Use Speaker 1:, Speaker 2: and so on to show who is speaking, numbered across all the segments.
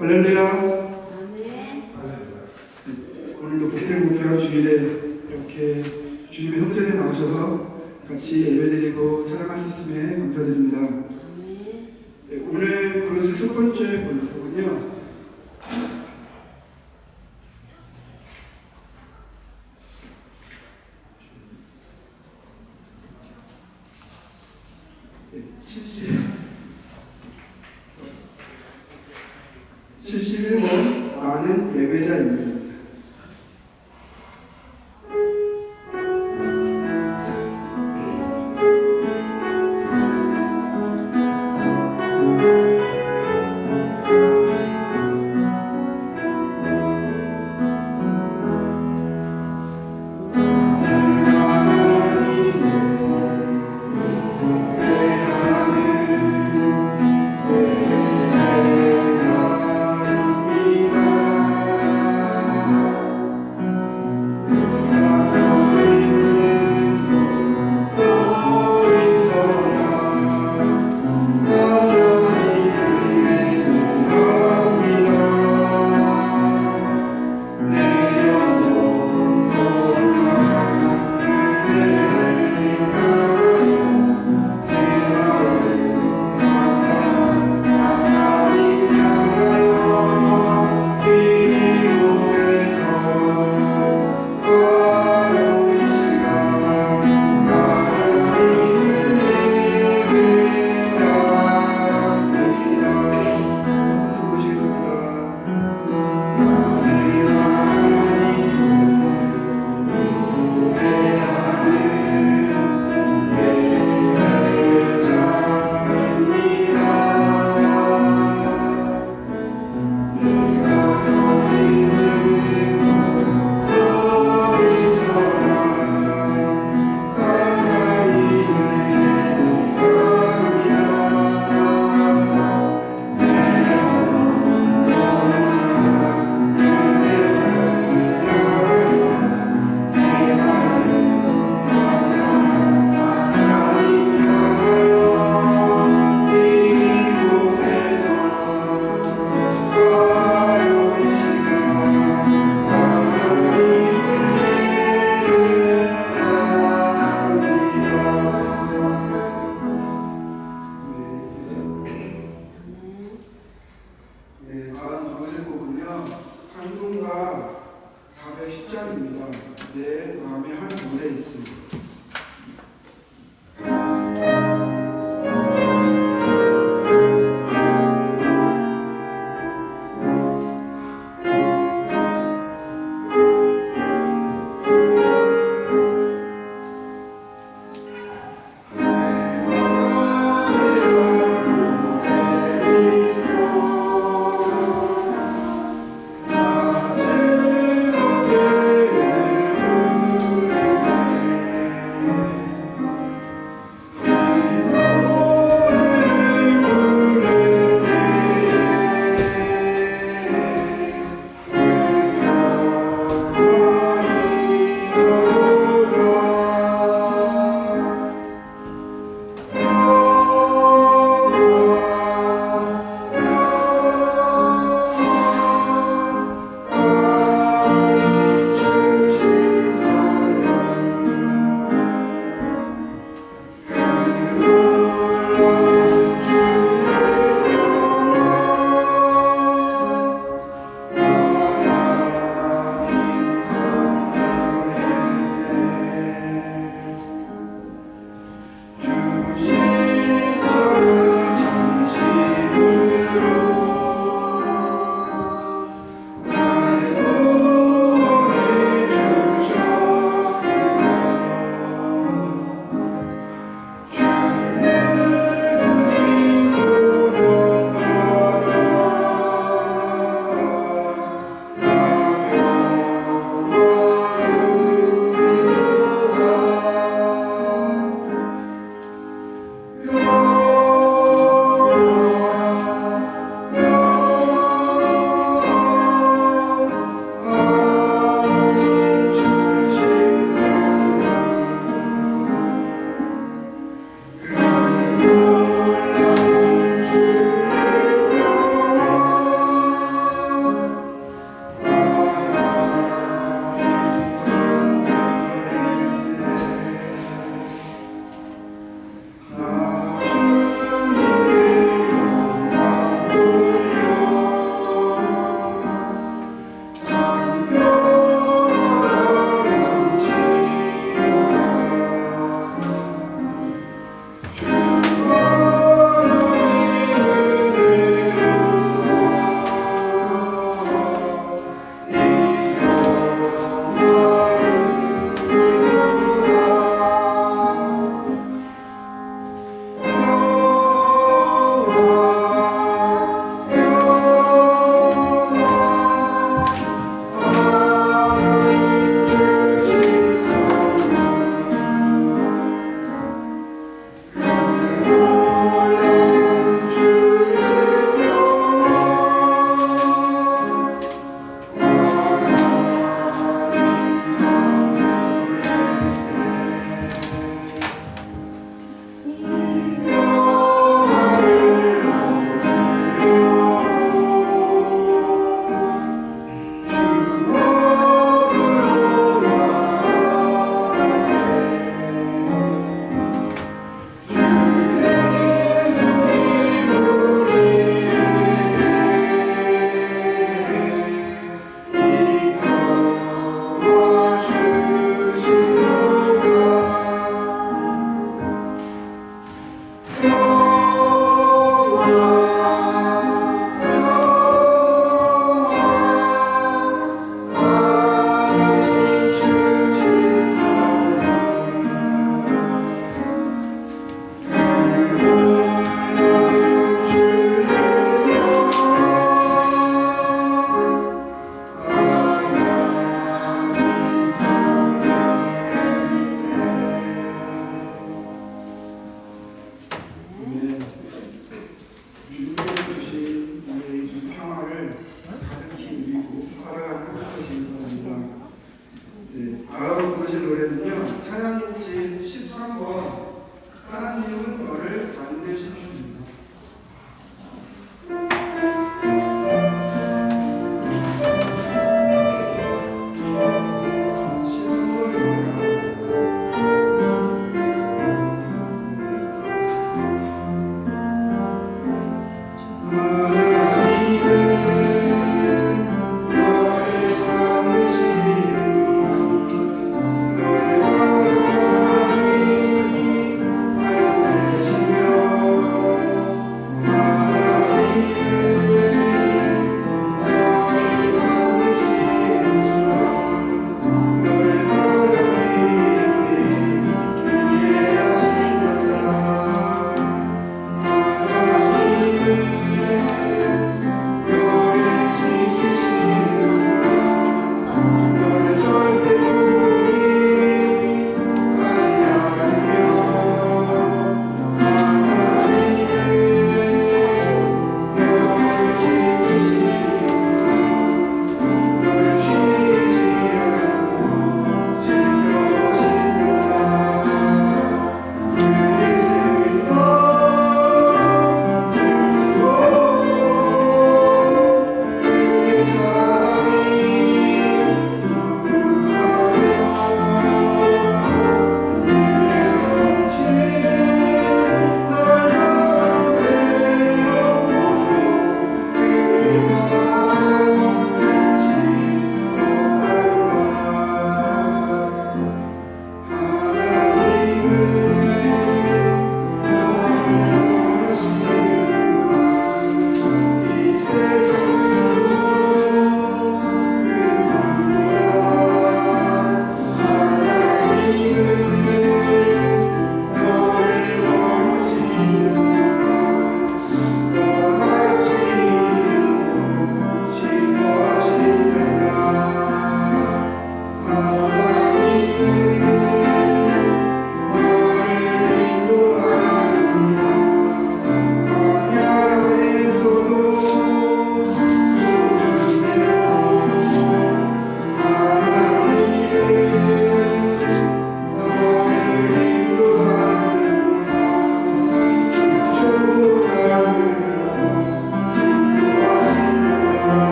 Speaker 1: 할렐루야.
Speaker 2: 아멘.
Speaker 1: 오늘도 복된 주일에 이렇게 주님의 성전에 나오셔서 같이 예배드리고 찬양할 수 있음에 감사드립니다. 네, 오늘 부르실 첫 번째 곡은요, 네, 71번 나는 예배자입니다.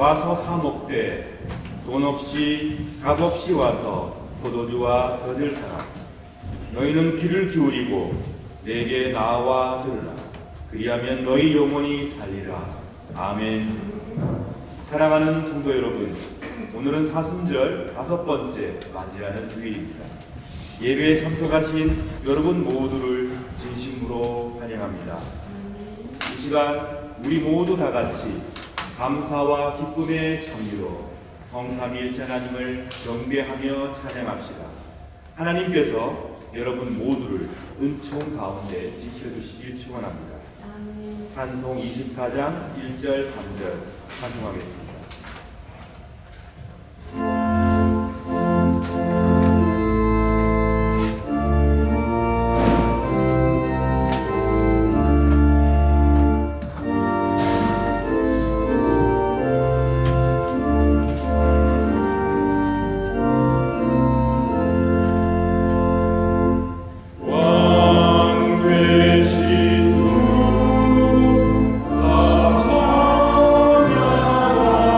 Speaker 3: 와서 사 먹되 돈 없이 값 없이 와서 포도주와 젖을 사라. 너희는 귀를 기울이고 내게 나와 들으라. 그리하면 너희 영혼이 살리라. 아멘. 사랑하는 성도 여러분, 오늘은 사순절 5번째 맞이하는 주일입니다. 예배에 참석하신 여러분 모두를 진심으로 환영합니다. 이 시간 우리 모두 다 같이 감사와 기쁨의 참미로 성삼위일체 하나님을 경배하며 찬양합시다. 하나님께서 여러분 모두를 은총 가운데 지켜주시길 축원합니다. 찬송 24장 1절 3절 찬송하겠습니다.
Speaker 4: 왕 되신 주 나 찬양하라.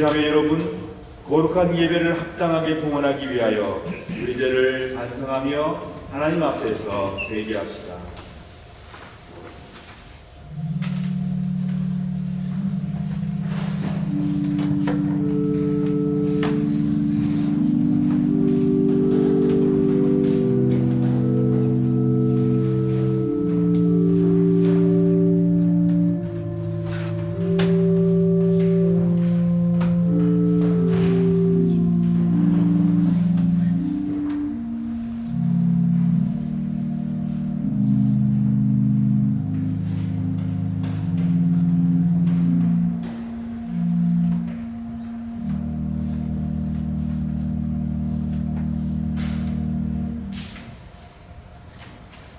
Speaker 3: 자매 여러분, 거룩한 예배를 합당하게 봉헌하기 위하여 우리 죄를 반성하며 하나님 앞에서 회개합시다.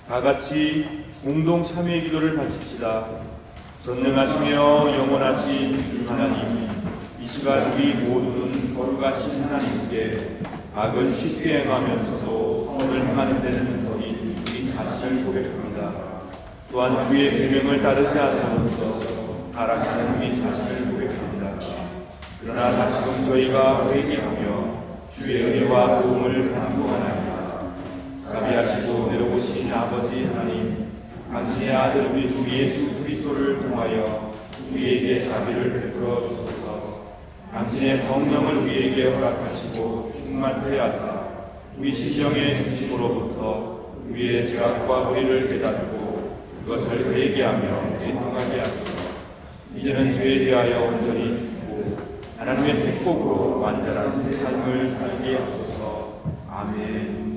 Speaker 3: 다 같이 공동 참회의 기도를 바칩시다. 전능하시며 영원하신 주 하나님, 이 시간 우리 모두는 거룩하신 하나님께 악은 쉽게 행하면서도 선을 행하는 데는 더인 우리 자신을 고백합니다. 또한 주의 계명을 따르지 않으면서 타락하는 우리 자신을 고백합니다. 그러나 다시금 저희가 회개하며 주의 은혜와 도움을 간구하나이다. 자비하시고 내려오신 아버지 하나님, 당신의 아들 우리 주 예수 그리스도를 통하여 우리에게 자비를 베풀어 주소서. 당신의 성령을 우리에게 허락하시고 충만케 하사 우리 심령의 중심으로부터 우리의 죄악과 불의를 깨닫고 그것을 회개하며 애통하게 하소서. 이제는 죄에 대하여 온전히 죽고 하나님의 축복으로 완전한 새 삶을 살게 하소서. 아멘.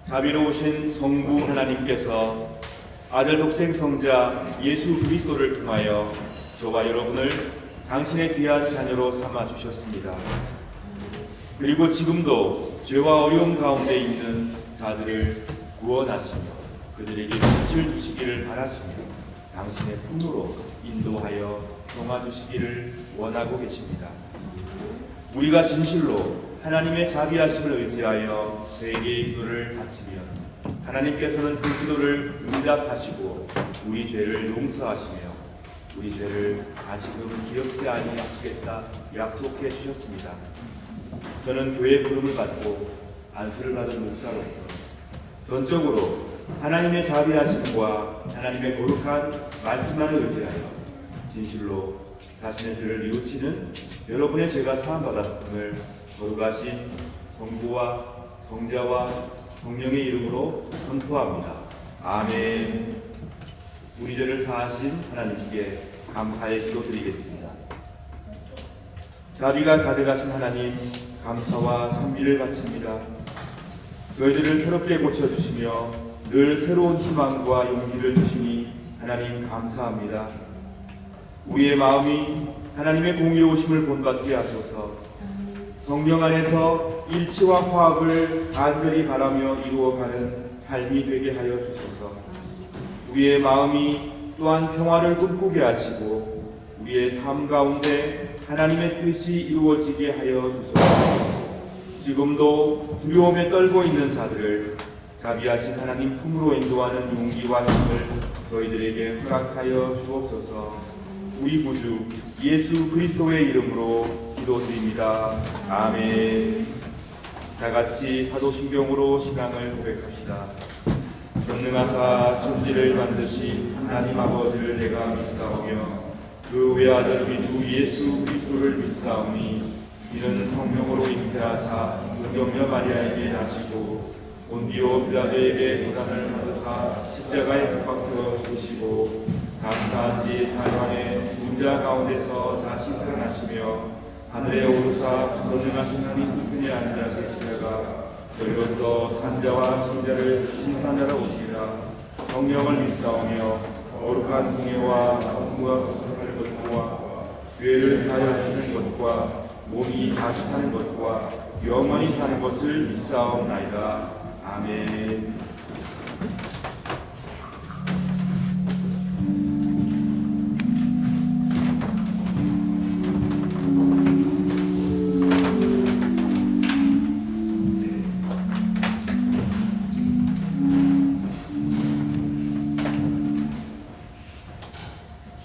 Speaker 3: 자비로우신 성부 하나님께서 아들 독생 성자 예수 그리스도를 통하여 저와 여러분을 당신의 귀한 자녀로 삼아 주셨습니다. 그리고 지금도 죄와 어려움 가운데 있는 자들을 구원하시며 그들에게 빛을 주시기를 바라시며 당신의 품으로 인도하여 도와주시기를 원하고 계십니다. 우리가 진실로 하나님의 자비하심을 의지하여 회개의 기도를 바치면 하나님께서는 그 기도를 응답하시고 우리 죄를 용서하시며 우리 죄를 다시금 기억지 아니하시겠다 약속해 주셨습니다. 저는 교회 부름을 받고 안수를 받은 목사로서 전적으로 하나님의 자비하심과 하나님의 거룩한 말씀만을 의지하여 진실로 자신의 죄를 뉘우치는 여러분의 죄가 사함받았음을 거룩하신 성부와 성자와 성령의 이름으로 선포합니다. 아멘. 우리 죄를 사하신 하나님께 감사의 기도 드리겠습니다. 자비가 가득하신 하나님, 감사와 찬미를 바칩니다. 저희들을 새롭게 고쳐주시며 늘 새로운 희망과 용기를 주시니 하나님 감사합니다. 우리의 마음이 하나님의 공의로우심을 본받게 하소서. 성령 안에서 일치와 화합을 간절히 바라며 이루어가는 삶이 되게 하여 주소서. 우리의 마음이 또한 평화를 꿈꾸게 하시고 우리의 삶 가운데 하나님의 뜻이 이루어지게 하여 주소서. 지금도 두려움에 떨고 있는 자들을 자비하신 하나님 품으로 인도하는 용기와 힘을 저희들에게 허락하여 주옵소서. 우리 구주 예수 그리스도의 이름으로 기도드립니다. 아멘. 다같이 사도신경으로 신앙을 고백합시다. 전능하사 천지를 만드신 하나님 아버지를 내가 믿사오며 그 외아들 우리 주 예수 그리스도를 믿사오니 이는 성령으로 잉태하사 은경녀 마리아에게 나시고 본디오 빌라도에게 고난을 받으사 십자가에 못 박혀 죽으시고 장사한 지 4년에 죽은 자 가운데서 다시 살아나시며 하늘에 오르사 전능하신 하나님 우편에 앉아 계시다가 그리고서 산자와 순자를 심판하러 오시리라. 성령을 믿사오며 거룩한 공예와 성부가 거듭하는 것과 죄를 사하여 주시는 것과 몸이 다시 사는 것과 영원히 사는 것을 믿사옵나이다. 아멘.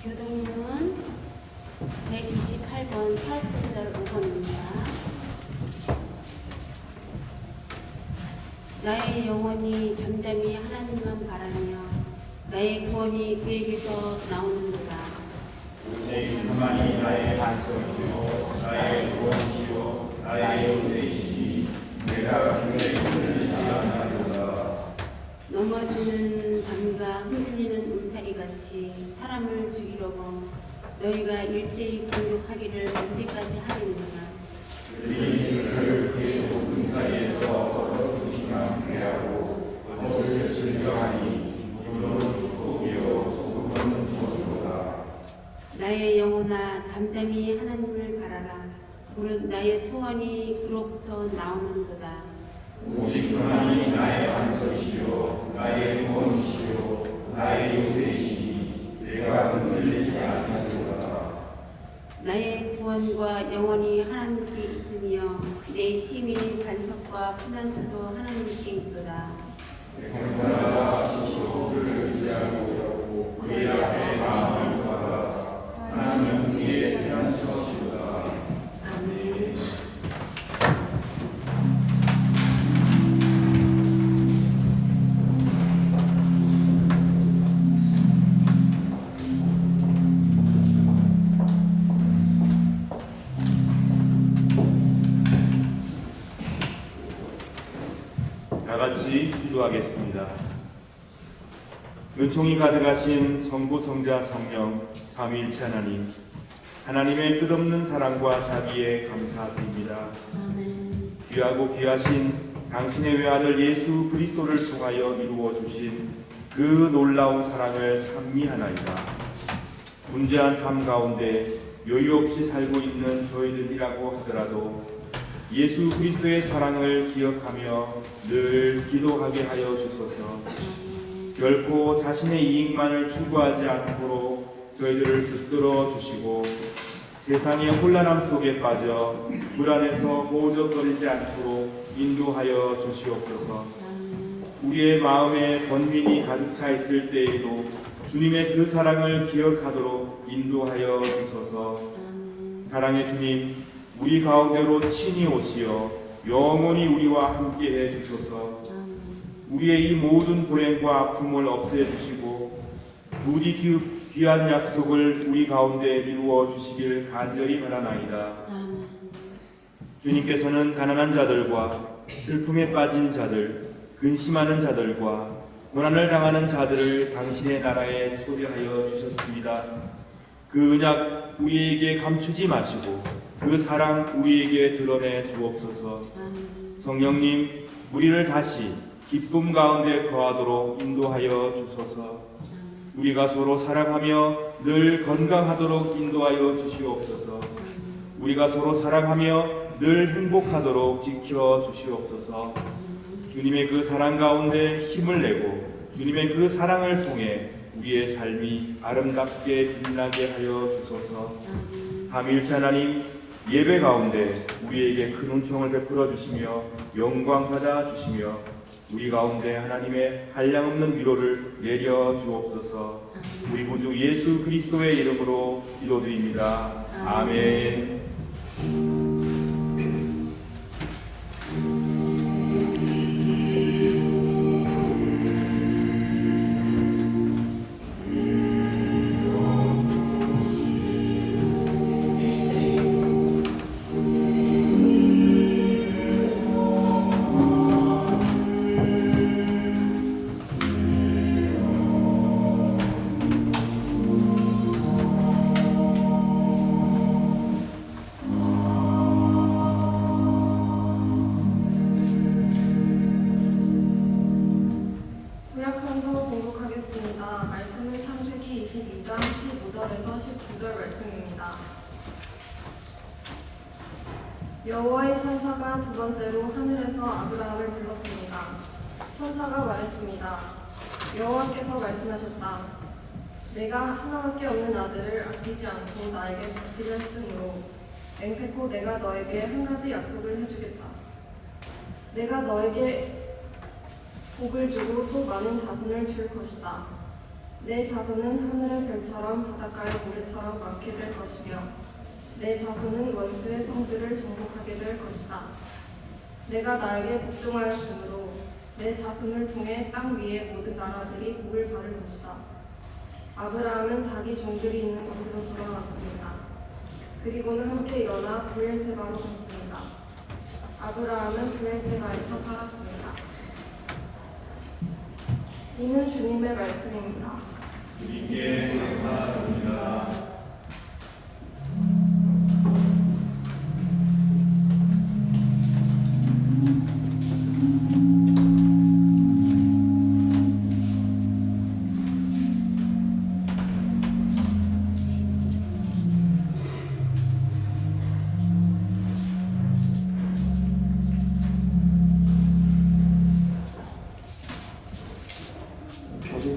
Speaker 2: 교동문 128번 사순절 5번입니다. 나의 영혼이 잠잠히 하나님만 바라며 나의 구원이 그에게서 나오는도다.
Speaker 3: 오직 그만이 나의 반석이요 나의 구원이요 나의 요새이시니 내가 그의 흔들리지 않으리로다.
Speaker 2: 넘어지는 담과 흔들리는 울타리같이 사람을 죽이려고 너희가 일제히 공격하기를 언제까지 하리는가.
Speaker 3: 그들이 그를 그의 높은 자리에서 떨어뜨리기만 하고 그것을 즐겨하니 물론 축복이요 소금은 저주로다.
Speaker 2: 나의 영혼아 잠잠히 하나님을 바라라. 무릇 나의 소원이 그로부터 나오는도다.
Speaker 3: 오직 그만이 나의 반석이시요 나의 구원이시요 나의 요새이시니 내가 흔들리지 아니하리로다.
Speaker 2: 나의 구원과 영원히 하나님께 있으며 내 힘이 반석과 피난처도 하나님께 있도다.
Speaker 3: 공사가 하시시고 그를 의지하고 그의 앞에 마음을 구하라. 하나님 우리의 피난처시로다.
Speaker 2: 아멘.
Speaker 3: 다 같이 기도하겠습니다. 은총이 가득하신 성부 성자 성령 삼위일체 하나님, 하나님의 끝없는 사랑과 자비에 감사드립니다.
Speaker 2: 아멘.
Speaker 3: 귀하고 귀하신 당신의 외아들 예수 그리스도를 통하여 이루어 주신 그 놀라운 사랑을 찬미하나이다. 문제한 삶 가운데 여유 없이 살고 있는 저희들이라고 하더라도 예수 그리스도의 사랑을 기억하며 늘 기도하게 하여 주소서. 결코 자신의 이익만을 추구하지 않도록 저희들을 붙들어 주시고 세상의 혼란함 속에 빠져 불안해서 보적거리지 않도록 인도하여 주시옵소서. 우리의 마음에 번민이 가득 차 있을 때에도 주님의 그 사랑을 기억하도록 인도하여 주소서. 사랑의 주님, 우리 가운데로 친히 오시어 영원히 우리와 함께 해 주소서. 우리의 이 모든 불행과 아픔을 없애 주시고 부디 귀한 약속을 우리 가운데 이루어 주시길 간절히 바라나이다. 주님께서는 가난한 자들과 슬픔에 빠진 자들, 근심하는 자들과 고난을 당하는 자들을 당신의 나라에 초대하여 주셨습니다. 그 언약 우리에게 감추지 마시고 그 사랑 우리에게 드러내 주옵소서. 성령님, 우리를 다시 기쁨 가운데 거하도록 인도하여 주소서. 우리가 서로 사랑하며 늘 건강하도록 인도하여 주시옵소서. 우리가 서로 사랑하며 늘 행복하도록 지켜 주시옵소서. 주님의 그 사랑 가운데 힘을 내고 주님의 그 사랑을 통해 우리의 삶이 아름답게 빛나게 하여 주소서. 삼위일체 하나님, 예배 가운데 우리에게 큰 은총을 베풀어 주시며 영광 받아 주시며 우리 가운데 하나님의 한량없는 위로를 내려 주옵소서. 우리 구주 예수 그리스도의 이름으로 기도드립니다. 아멘.
Speaker 4: 구약성서 공독하겠습니다. 말씀은 창세기 22장 15절에서 19절 말씀입니다. 여호와의 천사가 두 번째로 하늘에서 아브라함을 불렀습니다. 천사가 말했습니다. 여호와께서 말씀하셨다. 내가 하나밖에 없는 아들을 아끼지 않고 나에게 바치려 했으므로 맹세코 내가 너에게 한 가지 약속을 해주겠다. 내가 너에게 복을 주고 또 많은 자손을 줄 것이다. 내 자손은 하늘의 별처럼 바닷가의 모래처럼 많게 될 것이며 내 자손은 원수의 성들을 정복하게 될 것이다. 내가 나에게 복종하였으므로 내 자손을 통해 땅 위의 모든 나라들이 복을 받을 것이다. 아브라함은 자기 종들이 있는 곳으로 돌아왔습니다. 그리고는 함께 일어나 브엘세바로 갔습니다. 아브라함은 브엘세바에서 살았습니다. 이는 주님의 말씀입니다.
Speaker 3: 주님께 감사합니다.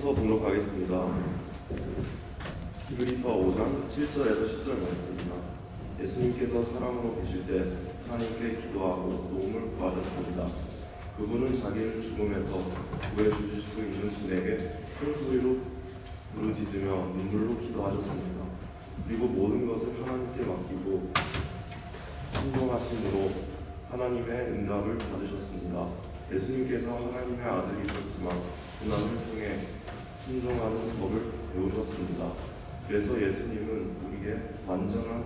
Speaker 5: 편서 등록하겠습니다. 히브리서 5장 7절에서 10절 말씀입니다. 예수님께서 사람으로 계실 때 하나님께 기도하고 도움을 구하셨습니다. 그분은 자기를 죽음에서 구해주실 수 있는 분에게 큰 소리로 부르짖으며 눈물로 기도하셨습니다. 그리고 모든 것을 하나님께 맡기고 순종하심으로 하나님의 응답을 받으셨습니다. 예수님께서 하나님의 아들이셨지만 고난을 통해 순종하는 법을 배우셨습니다. 그래서 예수님은 우리에게 완전한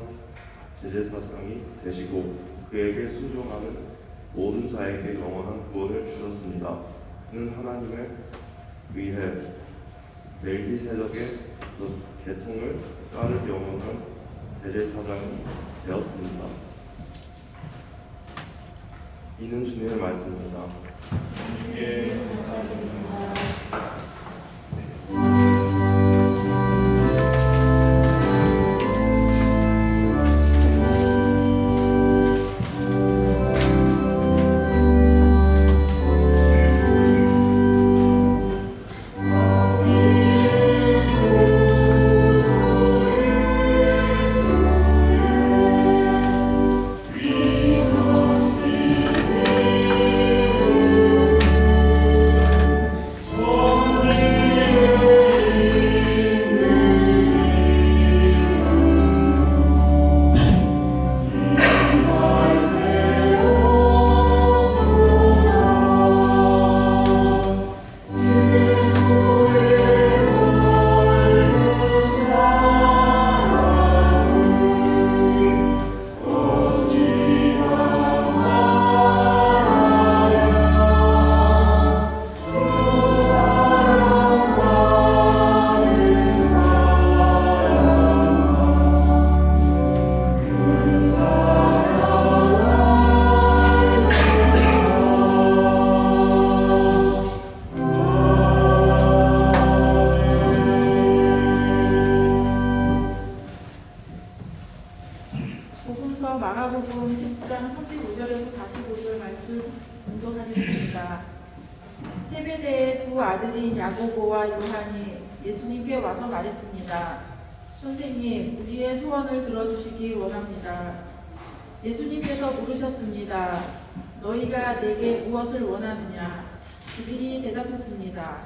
Speaker 5: 제재사장이 되시고 그에게 순종하는 모든 자에게 영원한 구원을 주셨습니다. 그는 하나님에 의해 멜기세덱의 계통을 따를 영원한 제재사장이 되었습니다. 이는 주님의 말씀입니다.
Speaker 3: 주님께 감사드립니다.
Speaker 6: 복음서 마가복음 10장 35절에서 45절 말씀 공독하겠습니다. 세베대의 두 아들인 야고보와 요한이 예수님께 와서 말했습니다. 선생님, 우리의 소원을 들어주시기 원합니다. 예수님께서 물으셨습니다. 너희가 내게 무엇을 원하느냐? 그들이 대답했습니다.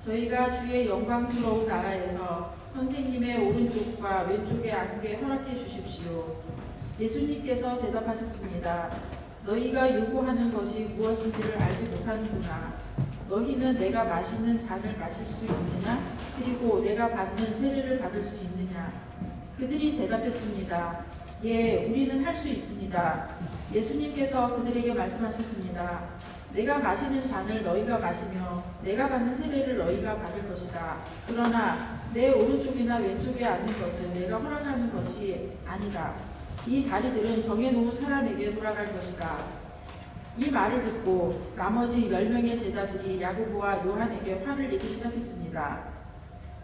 Speaker 6: 저희가 주의 영광스러운 나라에서 선생님의 오른쪽과 왼쪽에 앉게 허락해 주십시오. 예수님께서 대답하셨습니다. 너희가 요구하는 것이 무엇인지를 알지 못하는구나. 너희는 내가 마시는 잔을 마실 수 있느냐? 그리고 내가 받는 세례를 받을 수 있느냐? 그들이 대답했습니다. 예, 우리는 할 수 있습니다. 예수님께서 그들에게 말씀하셨습니다. 내가 마시는 잔을 너희가 마시며 내가 받는 세례를 너희가 받을 것이다. 그러나 내 오른쪽이나 왼쪽에 앉는 것은 내가 허락하는 것이 아니다. 이 자리들은 정해놓은 사람에게 돌아갈 것이다. 이 말을 듣고 나머지 10명의 제자들이 야고보와 요한에게 화를 내기 시작했습니다.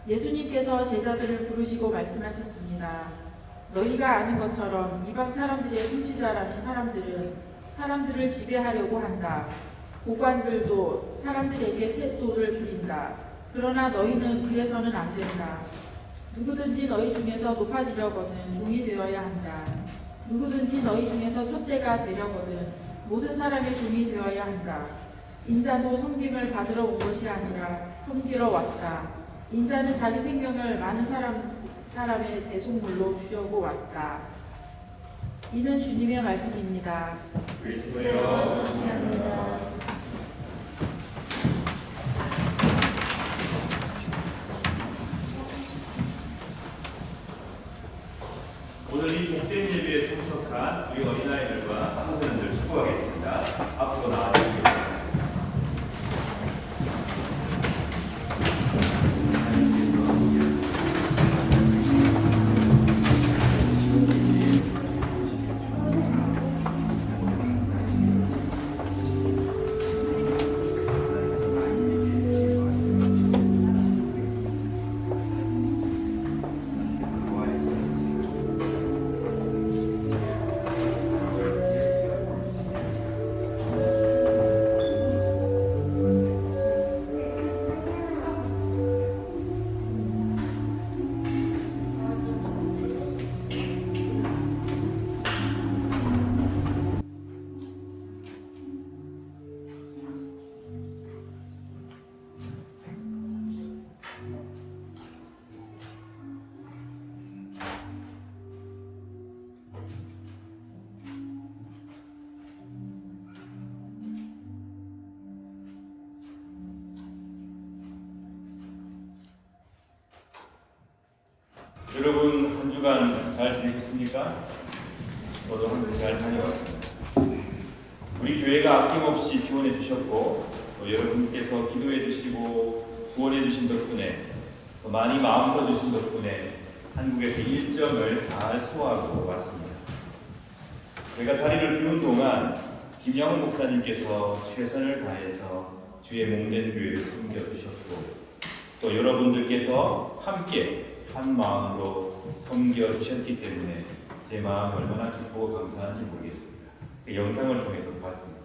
Speaker 6: 예수님께서 제자들을 부르시고 말씀하셨습니다. 너희가 아는 것처럼 이방 사람들의 통치자라는 사람들은 사람들을 지배하려고 한다. 고관들도 사람들에게 셋도를 부린다. 그러나 너희는 그래서는 안 된다. 누구든지 너희 중에서 높아지려거든 종이 되어야 한다. 누구든지 너희 중에서 첫째가 되려거든 모든 사람의 종이 되어야 한다. 인자도 섬김을 받으러 온 것이 아니라 섬기러 왔다. 인자는 자기 생명을 많은 사람의 대속물로 주려고 왔다. 이는 주님의 말씀입니다.
Speaker 3: 그리스도여
Speaker 6: 감사합니다.
Speaker 3: 오늘 이 복된 예배에 참석한 우리 어린아이들과 청소년들 축복하겠습니다. 앞으로 나와주시겠습니다. 여러분 한 주간 잘 지내셨습니까? 저도 한 주 잘 다녀왔습니다. 우리 교회가 아낌없이 지원해 주셨고 또 여러분께서 기도해 주시고 구원해 주신 덕분에 또 많이 마음 써 주신 덕분에 한국에서 일정을 잘 소화하고 왔습니다. 제가 자리를 비운 동안 김영훈 목사님께서 최선을 다해서 주의 목련 교회를 섬겨 주셨고 또 여러분들께서 함께 한 마음으로 섬겨 주셨기 때문에 제 마음이 얼마나 기쁘고 감사한지 모르겠습니다. 그 영상을 통해서 봤습니다.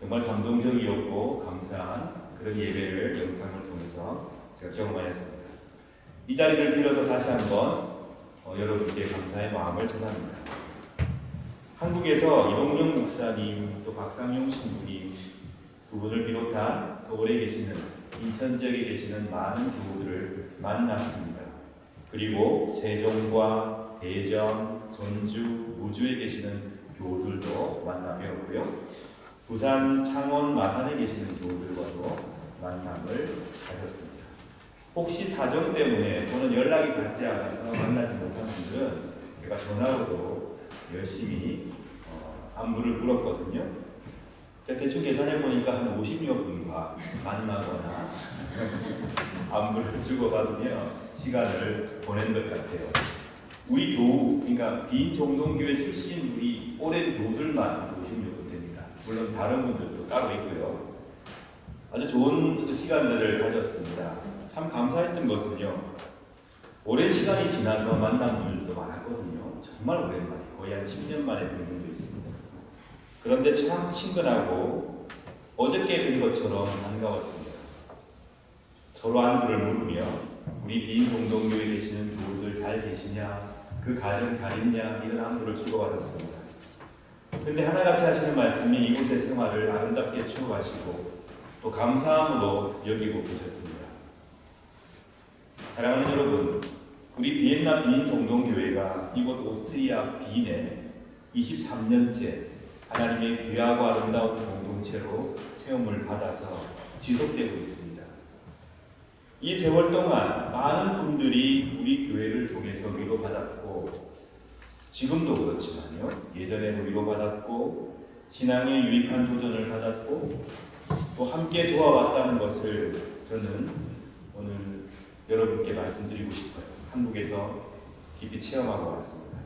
Speaker 3: 정말 감동적이었고 감사한 그런 예배를 영상을 통해서 제가 경험하였습니다. 이 자리를 빌어서 다시 한번 여러분께 감사의 마음을 전합니다. 한국에서 이동영 목사님 또 박상용 신부님 두 분을 비롯한 서울에 계시는 인천 지역에 계시는 많은 교우들을 만났습니다. 그리고 세종과 대전, 전주, 무주에 계시는 교우들도 만나 뵈었고요. 부산, 창원, 마산에 계시는 교우들과도 만남을 가졌습니다. 혹시 사정 때문에 또는 연락이 닿지 않아서 만나지 못한 분들은 제가 전화로도 열심히 안부를 물었거든요. 대충 계산해 보니까 한 50여 분과 만나거나 안부를 주고받으며 시간을 보낸 것 같아요. 우리 교우, 그러니까 비인종동교회 출신 우리 오랜 교우들만 56분 됩니다. 물론 다른 분들도 따로 있고요. 아주 좋은 시간들을 가졌습니다. 참 감사했던 것은요. 오랜 시간이 지나서 만난 분들도 많았거든요. 정말 오랜만에, 거의 한 10년 만에 본 분도 있습니다. 그런데 참 친근하고 어저께 뵌 것처럼 반가웠습니다. 서로 안부를 물으며 우리 비인공동교회에 계시는 교우들 잘 계시냐, 그 가정 잘 있냐 이런 안부를 주고받았습니다. 그런데 하나같이 하시는 말씀이 이곳의 생활을 아름답게 추구하시고 또 감사함으로 여기고 계셨습니다. 사랑하는 여러분, 우리 비엔나 비인공동교회가 이곳 오스트리아 빈에 23년째 하나님의 귀하고 아름다운 공동체로 세움을 받아서 지속되고 있습니다. 이 세월 동안 많은 분들이 우리 교회를 통해서 위로받았고 지금도 그렇지만요. 예전에도 위로받았고 신앙에 유익한 도전을 받았고 또 함께 도와왔다는 것을 저는 오늘 여러분께 말씀드리고 싶어요. 한국에서 깊이 체험하고 왔습니다.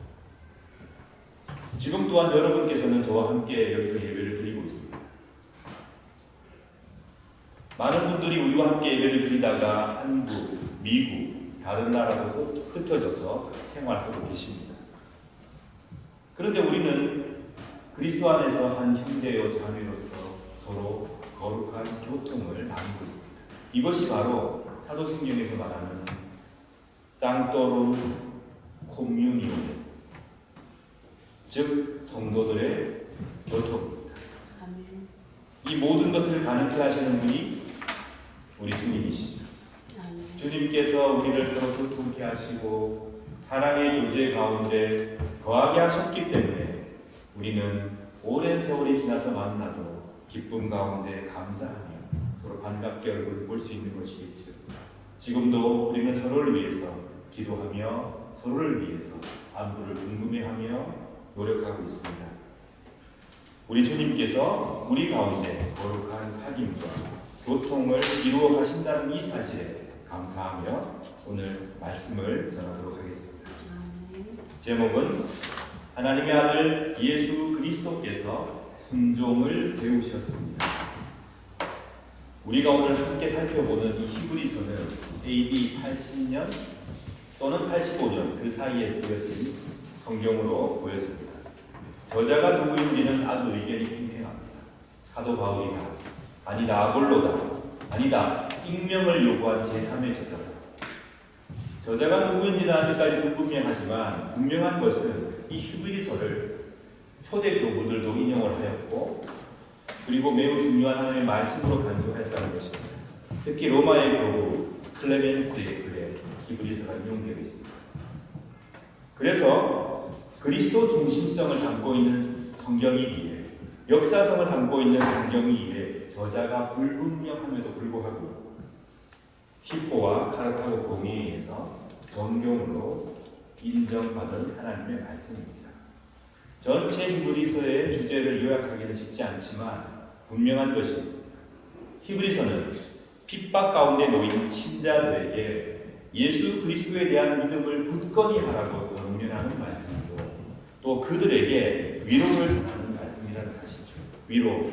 Speaker 3: 지금 또한 여러분께서는 저와 함께 여기서 예배를 드리고 있습니다. 많은 분들이 우리와 함께 예배를 드리다가 한국, 미국, 다른 나라로 흩어져서 생활하고 계십니다. 그런데 우리는 그리스도 안에서 한 형제요 자매로서 서로 거룩한 교통을 나누고 있습니다. 이것이 바로 사도신경에서 말하는 상토룸 콤뮤니온, 즉 성도들의 교통입니다.
Speaker 2: 아멘.
Speaker 3: 이 모든 것을 가능케 하시는 분이 우리 주님이시죠.
Speaker 2: 아멘.
Speaker 3: 주님께서 우리를 서로 교통케 하시고 사랑의 교제 가운데 거하게 하셨기 때문에 우리는 오랜 세월이 지나서 만나도 기쁨 가운데 감사하며 서로 반갑게 얼굴을 볼 수 있는 것이겠죠. 지금도 우리는 서로를 위해서 기도하며 서로를 위해서 안부를 궁금해하며 노력하고 있습니다. 우리 주님께서 우리 가운데 거룩한 사귐과 교통을 이루어 가신다는 이 사실에 감사하며 오늘 말씀을 전하도록 하겠습니다.
Speaker 2: 아멘.
Speaker 3: 제목은 하나님의 아들 예수 그리스도께서 순종을 배우셨습니다. 우리가 오늘 함께 살펴보는 이 히브리서는 AD 80년 또는 85년 그 사이에 쓰여진 성경으로 보여집니다. 저자가 누구인지는 아주 의견이 팽팽합니다. 사도 바울이다, 아니다 아볼로다, 아니다 익명을 요구한 제3의 저자다. 저자가 누구인지는 아직까지 불분명하지만 분명한 것은 이 히브리서를 초대 교부들도 인용을 하였고 그리고 매우 중요한 하나님의 말씀으로 간주하였다는 것입니다. 특히 로마의 교부 클레멘스의 글에 히브리서가 인용되고 있습니다. 그래서 그리스도 중심성을 담고 있는 성경이기에 역사성을 담고 있는 성경이기에 저자가 불분명함에도 불구하고 히포와 카르타고 공의에 의해서 정경으로 인정받은 하나님의 말씀입니다. 전체 히브리서의 주제를 요약하기는 쉽지 않지만 분명한 것이 있습니다. 히브리서는 핍박 가운데 놓인 신자들에게 예수 그리스도에 대한 믿음을 굳건히 하라고 권면하는 말씀이고 또 그들에게 위로를 전하는 말씀이라는 사실이죠. 위로,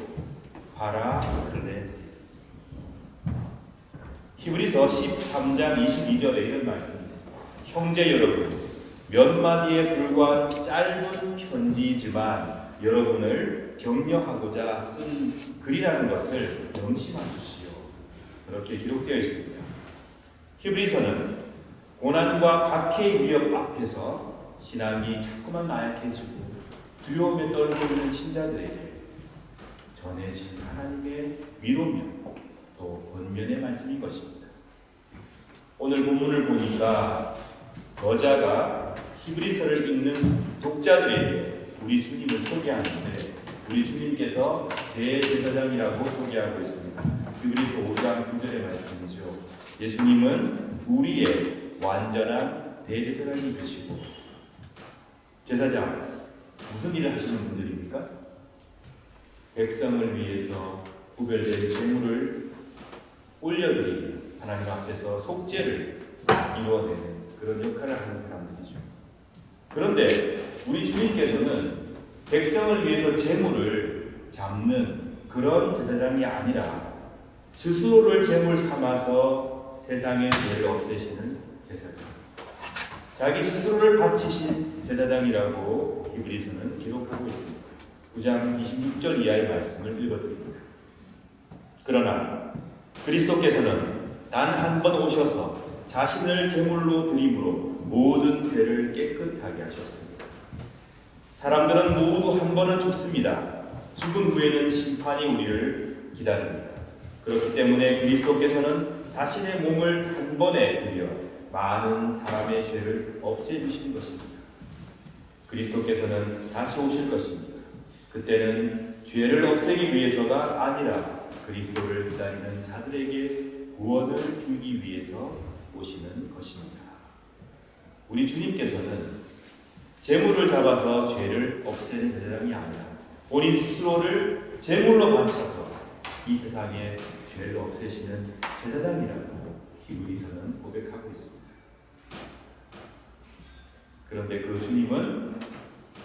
Speaker 3: 파라클레시스. 히브리서 13장 22절에 이런 말씀이 있습니다. 형제 여러분, 몇 마디에 불과한 짧은 편지이지만 여러분을 격려하고자 쓴 글이라는 것을 명심하십시오. 그렇게 기록되어 있습니다. 히브리서는 고난과 박해의 위협 앞에서 신앙이 자꾸만 나약해지고 두려움에 떨고 있는 신자들에게 전해진 하나님의 위로며 또 권면의 말씀인 것입니다. 오늘 본문을 보니까 저자가 히브리서를 읽는 독자들에게 우리 주님을 소개하는데 우리 주님께서 대제사장이라고 소개하고 있습니다. 히브리서 5장 9절의 말씀이죠. 예수님은 우리의 완전한 대제사장이 되시고 제사장 무슨 일을 하시는 분들입니까? 백성을 위해서 구별된 제물을 올려드리며 하나님 앞에서 속죄를 이루어내는 그런 역할을 하는 사람들이죠. 그런데 우리 주님께서는 백성을 위해서 제물을 잡는 그런 제사장이 아니라 스스로를 제물 삼아서 세상의 죄를 없애시는 제사장, 자기 스스로를 바치신 제사장이라고 히브리서는 기록하고 있습니다. 9장 26절 이하의 말씀을 읽어드립니다. 그러나 그리스도께서는 단 한 번 오셔서 자신을 제물로 드림으로 모든 죄를 깨끗하게 하셨습니다. 사람들은 모두 한 번은 죽습니다. 죽은 후에는 심판이 우리를 기다립니다. 그렇기 때문에 그리스도께서는 자신의 몸을 한 번에 드려 많은 사람의 죄를 없애주신 것입니다. 그리스도께서는 다시 오실 것입니다. 그때는 죄를 없애기 위해서가 아니라 그리스도를 기다리는 자들에게 구원을 주기 위해서 오시는 것입니다. 우리 주님께서는 제물을 잡아서 죄를 없애는 제사장이 아니라 본인 스스로를 제물로 바쳐서 이 세상의 죄를 없애시는 제사장이라고 히브리서는 고백하고 있습니다. 그런데 그 주님은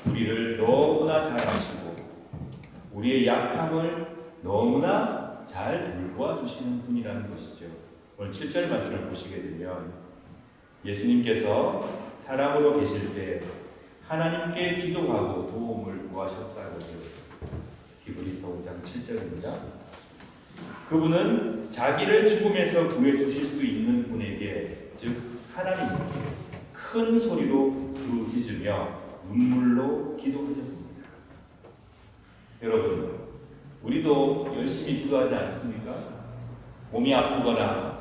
Speaker 3: 우리를 너무나 잘 아시고 우리의 약함을 너무나 잘 돌보아주시는 분이라는 것이죠. 오늘 7절 말씀을 보시게 되면 예수님께서 사람으로 계실 때 하나님께 기도하고 도움을 구하셨다고 되어 있습니다. 히브리서 5장 7절입니다. 그분은 자기를 죽음에서 구해주실 수 있는 분에게, 즉 하나님께 큰 소리로 부르짖으며 눈물로 기도하셨습니다. 여러분, 우리도 열심히 기도하지 않습니까? 몸이 아프거나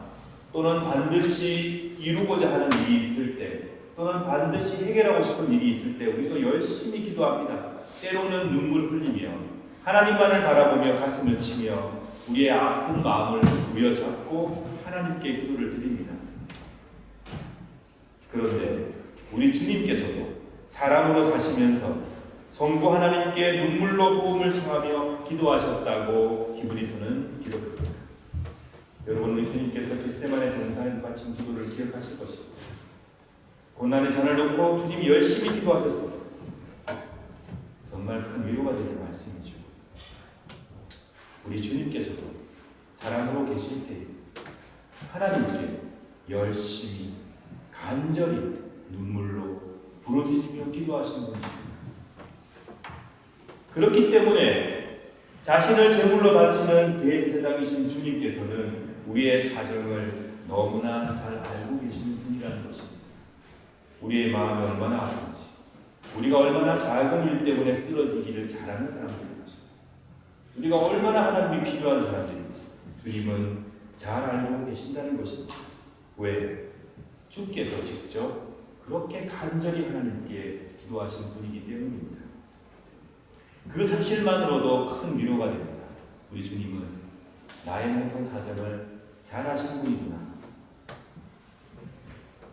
Speaker 3: 또는 반드시 이루고자 하는 일이 있을 때, 또는 반드시 해결하고 싶은 일이 있을 때 우리도 열심히 기도합니다. 때로는 눈물 흘리며 하나님만을 바라보며 가슴을 치며 우리의 아픈 마음을 부여잡고 하나님께 기도를 드립니다. 그런데 우리 주님께서도 사람으로 사시면서 성부 하나님께 눈물로 도움을 청하며 기도하셨다고 히브리서는 기록합니다. 여러분, 우리 주님께서 겟세마네 동산에서 바친 기도를 기억하실 것입니다. 고난의 잔을 놓고 주님이 열심히 기도하셨습니다. 정말 큰 위로가 되는 말씀이죠. 우리 주님께서도 사랑으로 계실 때 하나님께 열심히 간절히 눈물로 부르짖으며 기도하신 분이십니다. 그렇기 때문에 자신을 제물로 바치는 대제사장이신 주님께서는 우리의 사정을 너무나 잘 알고 계시는 분이라는 것입니다. 우리의 마음이 얼마나 아픈지, 우리가 얼마나 작은 일 때문에 쓰러지기를 잘하는 사람들인지, 우리가 얼마나 하나님이 필요한 사람들인지 주님은 잘 알고 계신다는 것입니다. 왜? 주께서 직접 그렇게 간절히 하나님께 기도하신 분이기 때문입니다. 그 사실만으로도 큰 위로가 됩니다. 우리 주님은 나의 모든 사정을 잘 아시는 분이구나.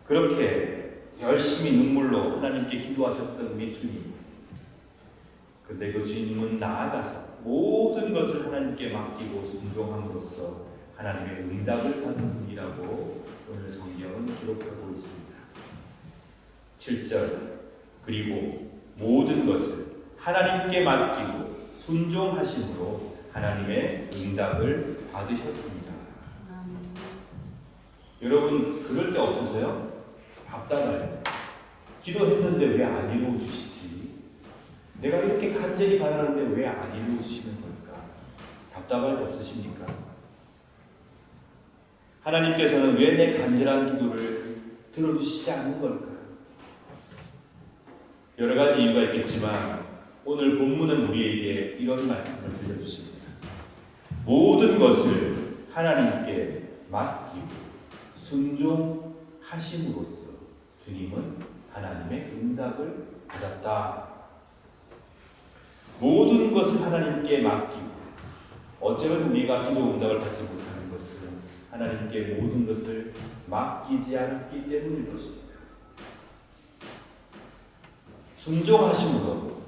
Speaker 3: 그렇게 열심히 눈물로 하나님께 기도하셨던 우리 주님. 그런데 그 주님은 나아가서 모든 것을 하나님께 맡기고 순종함으로써 하나님의 응답을 받은 분이라고 오늘 성경은 기록하고 있습니다. 7절, 그리고 모든 것을 하나님께 맡기고 순종하심으로 하나님의 응답을 받으셨습니다. 여러분, 그럴 때 없으세요? 답답해요. 기도했는데 왜 안 이루어 주시지? 내가 이렇게 간절히 바라는데 왜 안 이루어 주시는 걸까? 답답할 때 없으십니까? 하나님께서는 왜 내 간절한 기도를 들어주시지 않는 걸까? 여러 가지 이유가 있겠지만 오늘 본문은 우리에게 이런 말씀을 들려주십니다. 모든 것을 하나님께 맡기고 순종하심으로써 주님은 하나님의 응답을 받았다. 모든 것을 하나님께 맡기고, 어쩌면 우리가 기도 응답을 받지 못하는 것은 하나님께 모든 것을 맡기지 않았기 때문일 것입니다. 순종하심으로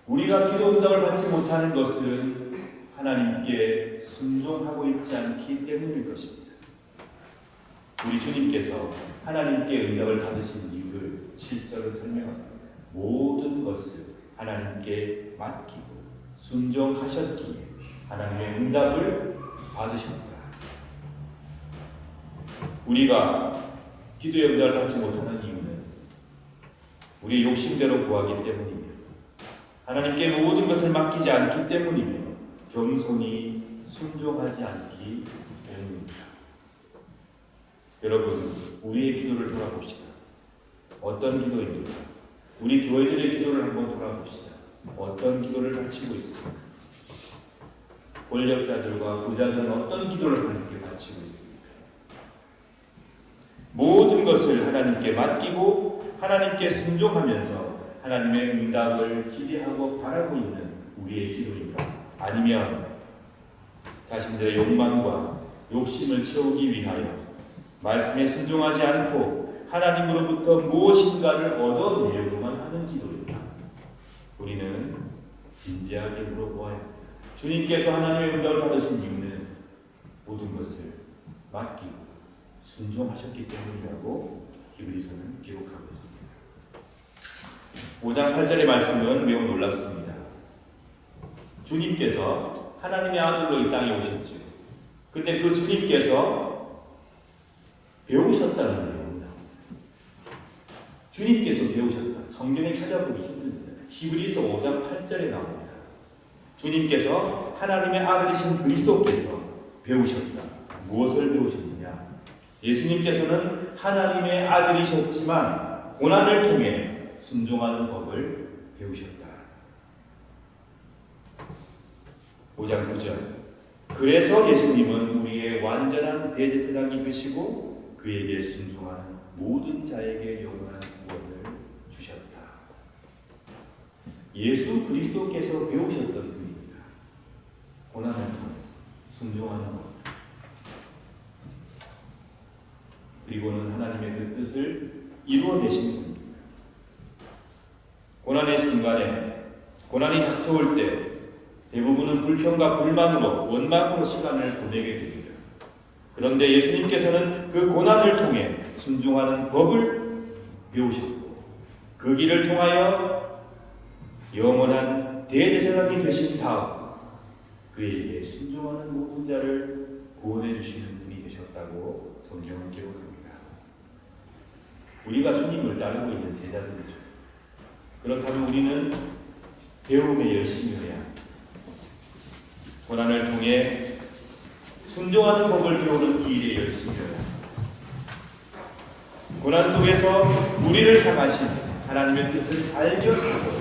Speaker 3: 우리가 기도 응답을 받지 못하는 것은 하나님께 순종하고 있지 않기 때문일 것입니다. 우리 주님께서 하나님께 응답을 받으신 이유를 7절로 설명합니다. 모든 것을 하나님께 맡기고 순종하셨기에 하나님의 응답을 받으셨다. 우리가 기도의 응답을 받지 못하는 이유는 우리의 욕심대로 구하기 때문이며 하나님께 모든 것을 맡기지 않기 때문이며 겸손히 순종하지 않기 때문입니다. 여러분, 우리의 기도를 돌아봅시다. 어떤 기도입니까? 우리 교회들의 기도를 한번 돌아봅시다. 어떤 기도를 바치고 있습니까? 권력자들과 부자들은 어떤 기도를 하나님께 바치고 있습니까? 모든 것을 하나님께 맡기고 하나님께 순종하면서 하나님의 응답을 기대하고 바라고 있는 우리의 기도인가? 아니면 자신들의 욕망과 욕심을 채우기 위하여 말씀에 순종하지 않고 하나님으로부터 무엇인가를 얻어내려고만 하는 기도입니다. 우리는 진지하게 물어보아야 합니다. 주님께서 하나님의 응답을 받으신 이유는 모든 것을 맡기고 순종하셨기 때문이라고 히브리서는 기록하고 있습니다. 5장 8절의 말씀은 매우 놀랍습니다. 주님께서 하나님의 아들로 이 땅에 오셨죠. 근데 그 주님께서 배우셨다는 내용입니다. 주님께서 배우셨다. 성경에 찾아보기 힘듭니다. 히브리서 5장 8절에 나옵니다. 주님께서 하나님의 아들이신 그리스도께서 배우셨다. 무엇을 배우셨느냐? 예수님께서는 하나님의 아들이셨지만 고난을 통해 순종하는 법을 배우셨다. 5장 9절. 그래서 예수님은 우리의 완전한 대제사장이 되시고 그에게 순종하는 모든 자에게 영원한 구원을 주셨다. 예수 그리스도께서 배우셨던 분입니다. 고난을 통해서 순종하는 것. 그리고는 하나님의 그 뜻을 이루어내신 분입니다. 고난의 순간에, 고난이 닥쳐올 때 대부분은 불평과 불만으로, 원망으로 시간을 보내게 됩니다. 그런데 예수님께서는 그 고난을 통해 순종하는 법을 배우셨고 그 길을 통하여 영원한 대제사장이 되신 다음 그에게 순종하는 모든 자를 구원해 주시는 분이 되셨다고 성경은 기록합니다. 우리가 주님을 따르고 있는 제자들이죠. 그렇다면 우리는 배움에 열심히 해야 합니다. 고난을 통해 순종하는 법을 배우는 길에 열심히 해야 합니다. 고난 속에서 우리를 향하신 하나님의 뜻을 발견하고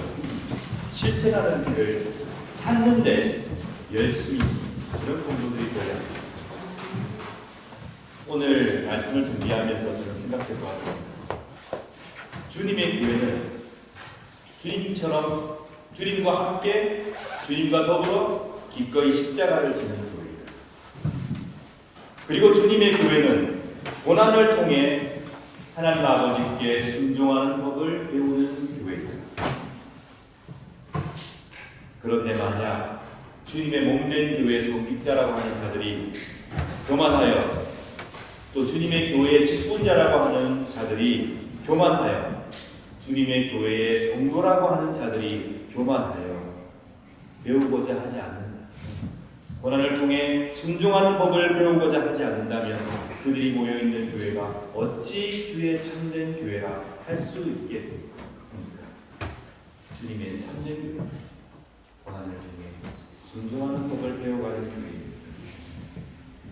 Speaker 3: 실천하는 길을 찾는데 열심히 그런 공동들이 되어야 합니다. 오늘 말씀을 준비하면서 저는 생각해 보았습니다. 주님의 교회는 주님처럼 주님과 함께 주님과 더불어 기꺼이 십자가를 지는 교회입니다. 그리고 주님의 교회는 고난을 통해 하나님 아버지께 순종하는 법을 배우는 교회입니다. 그런데 만약 주님의 몸된 교회 성직자라고 하는 자들이 교만하여 또 주님의 교회의 직분자라고 하는 자들이 교만하여 주님의 교회의 성도라고 하는 자들이 교만하여 배우고자 하지 않는다. 고난을 통해 순종하는 법을 배우고자 하지 않는다면 그들이 모여있는 교회가 어찌 주의 참된 교회라 할 수 있겠습니까? 주님의 참된 교회, 고난을 통해 순종하는 법을 배워가는 교회입니다.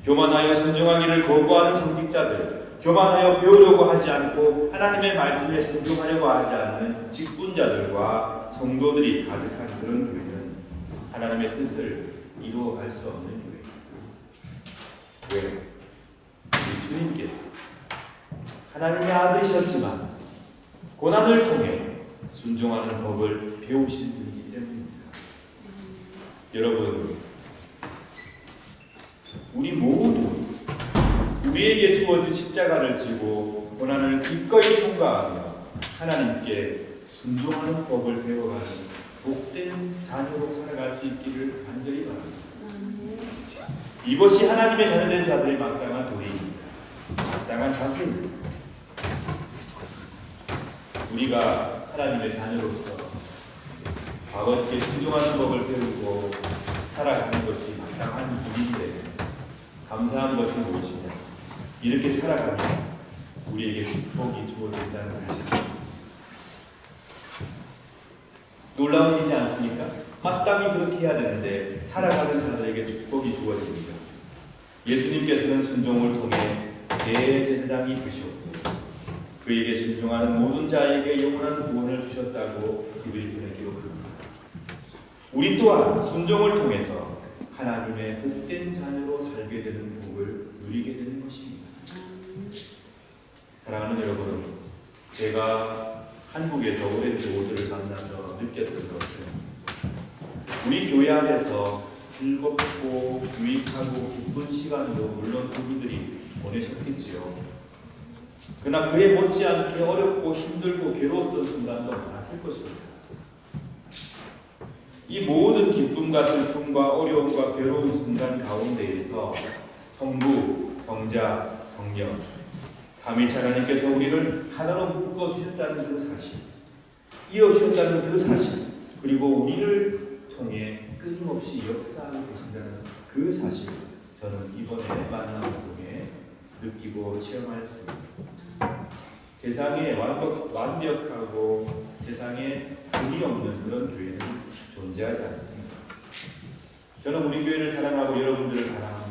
Speaker 3: 교만하여 순종하기를 거부하는 성직자들, 교만하여 배우려고 하지 않고 하나님의 말씀에 순종하려고 하지 않는 직분자들과 성도들이 가득한 그런 교회는 하나님의 뜻을 이루어갈 수 없는 교회입니다. 왜? 우리 주님께서 하나님의 아들이셨지만 고난을 통해 순종하는 법을 배우신 분이기 때문입니다. 여러분, 우리 모두 우리에게 주어진 십자가를 지고 고난을 기꺼이 통과하며 하나님께 순종하는 법을 배워가는 복된 자녀로 살아갈 수 있기를 간절히 바랍니다. 이것이 하나님의 자녀된 자들의 마땅한 도리입니다. 마땅한 자세입니다. 우리가 하나님의 자녀로서 아버지께 순종하는 법을 배우고 살아가는 것이 마땅한 일인데 감사한 것이 무엇이냐? 이렇게 살아가면 우리에게 축복이 주어진다는 사실입니다. 놀라운 일이지 않습니까? 마땅히 그렇게 해야 되는데 살아가는 자들에게 축복이 주어집니다. 예수님께서는 순종을 통해 대제사장이 되셨고 그에게 순종하는 모든 자에게 영원한 구원을 주셨다고 히브리서에 기록합니다. 우리 또한 순종을 통해서 하나님의 복된 자녀로 살게 되는 복을 누리게 되는 것입니다. 사랑하는 여러분, 제가 한국에서 오랜 교우들을 만나서 느꼈던 것은 우리 교회 안에서 즐겁고 유익하고 기쁜 시간도 물론 그분들이 보내셨겠지요. 그러나 그에 못지않게 어렵고 힘들고 괴로웠던 순간도 많았을 것입니다. 이 모든 기쁨과 슬픔과 어려움과 괴로운 순간 가운데에서 성부, 성자, 성령 삼위일체 하나님께서 우리를 하나로 묶어주셨다는 그 사실, 이어주셨다는 그 사실, 그리고 우리를 통해 끊임없이 역사하고 계신다는 그 사실, 저는 이번에 만남을 통해 느끼고 체험하였습니다. 세상에 완벽하고 세상에 분이 없는 그런 교회는 존재하지 않습니다. 저는 우리 교회를 사랑하고 여러분들을 사랑합니다.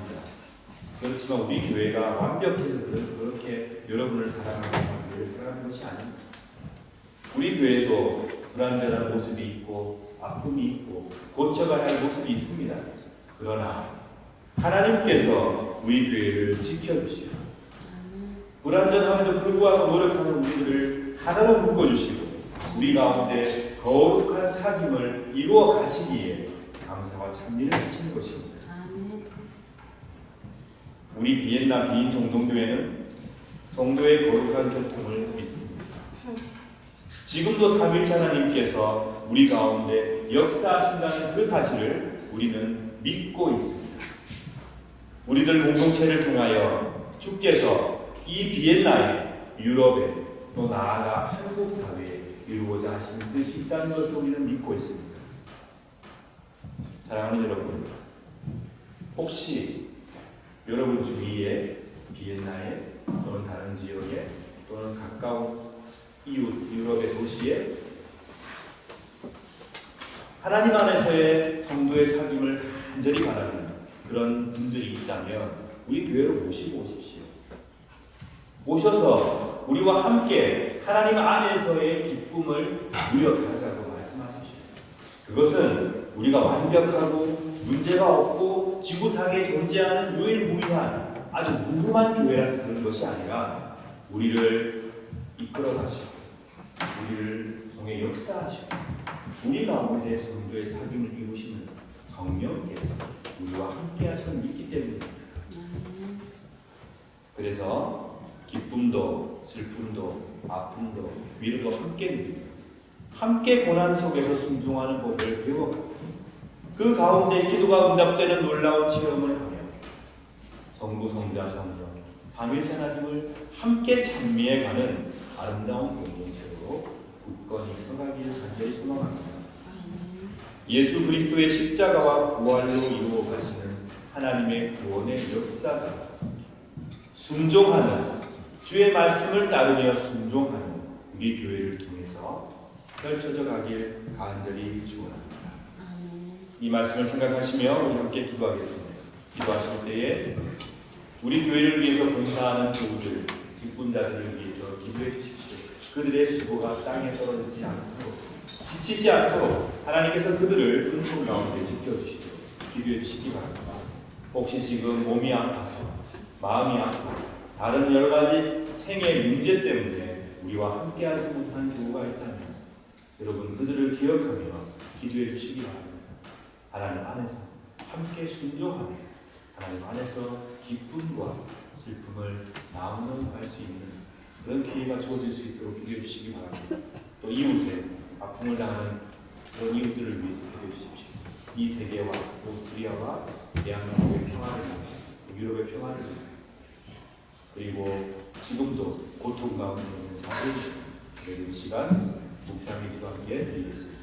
Speaker 3: 그렇지만 우리 교회가 완벽해서 그렇게 여러분을 사랑하는 교회를 사랑하는 것이 아닙니다. 우리 교회도 불완전한 모습이 있고 아픔이 있고 고쳐가야 할 모습이 있습니다. 그러나 하나님께서 우리 교회를 지켜주시고 불완전함에도 불구하고 노력하는 우리들을 하나로 묶어주시고 우리 가운데 거룩한 사귐을 이루어 가시기에 감사와 찬미를 바치는 것입니다. 우리 비엔나 비인 정동교회는 성도의 거룩한 교통을 믿습니다. 지금도 삼일째 하나님께서 우리 가운데 역사하신다는 그 사실을 우리는 믿고 있습니다. 우리들 공동체를 통하여 주께서 이 비엔나에, 유럽에, 또 나아가 한국 사회에 이루고자 하시는 뜻이 있다는 것을 우리는 믿고 있습니다. 사랑하는 여러분, 혹시 여러분 주위에 비엔나에 또는 다른 지역에 또는 가까운 이웃 유럽의 도시에 하나님 안에서의 성도의 사귐을 간절히 바라는 그런 분들이 있다면 우리 교회로 모시고 오십시오. 모셔서 우리와 함께 하나님 안에서의 기쁨을 누려가자고 말씀하십시오. 그것은 우리가 완벽하고 문제가 없고 지구상에 존재하는 유일무이한 아주 무궁한 교회라서 그런 것이 아니라 우리를 이끌어 가시고 우리를 통해 역사하시고 우리 가운데 성도의 사귐을 이루시는 성령께서 우리와 함께 하시는 믿기 때문입니다. 그래서 기쁨도 슬픔도 아픔도 위로도 함께 누립니다. 함께 고난 속에서 순종하는 법을 배워가고 그 가운데 기도가 응답되는 놀라운 체험을 하며 성부, 성자, 성령, 삼일체 하나님을 함께 찬미해가는 아름다운 공동체로 굳건히 서가기를 간절히 소망합니다. 예수 그리스도의 십자가와 부활로 이루어 가시는 하나님의 구원의 역사가 순종하는 주의 말씀을 따르며 순종하는 우리 교회를 통해서 펼쳐져 가길 간절히 축원합니다. 이 말씀을 생각하시며 우리 함께 기도하겠습니다. 기도하실 때에 우리 교회를 위해서 봉사하는 교우들, 직분자들을 위해서 기도해 주십시오. 그들의 수고가 땅에 떨어지지 않도록 지치지 않도록 하나님께서 그들을 은총 가운데 지켜주시도록 기도해 주시기 바랍니다. 혹시 지금 몸이 아파서 마음이 아파 다른 여러 가지 생의 문제 때문에 우리와 함께하지 못한 교우가 있다면 여러분 그들을 기억하며 기도해 주시기 바랍니다. 하나님 안에서 함께 순종하며 하나님 안에서 기쁨과 슬픔을 나누어 갈 수 있는 그런 기회가 주어질 수 있도록 기도해 주시기 바랍니다. 또 이웃의 아픔을 당하는 그런 이웃들을 위해서 기도해 주십시오. 이 세계와 오스트리아와 대한민국의 평화를 유럽의 평화를 그리고 지금도 고통 가운데 있는 자들이 이 시간 묵상의 기도 함께 드리겠습니다.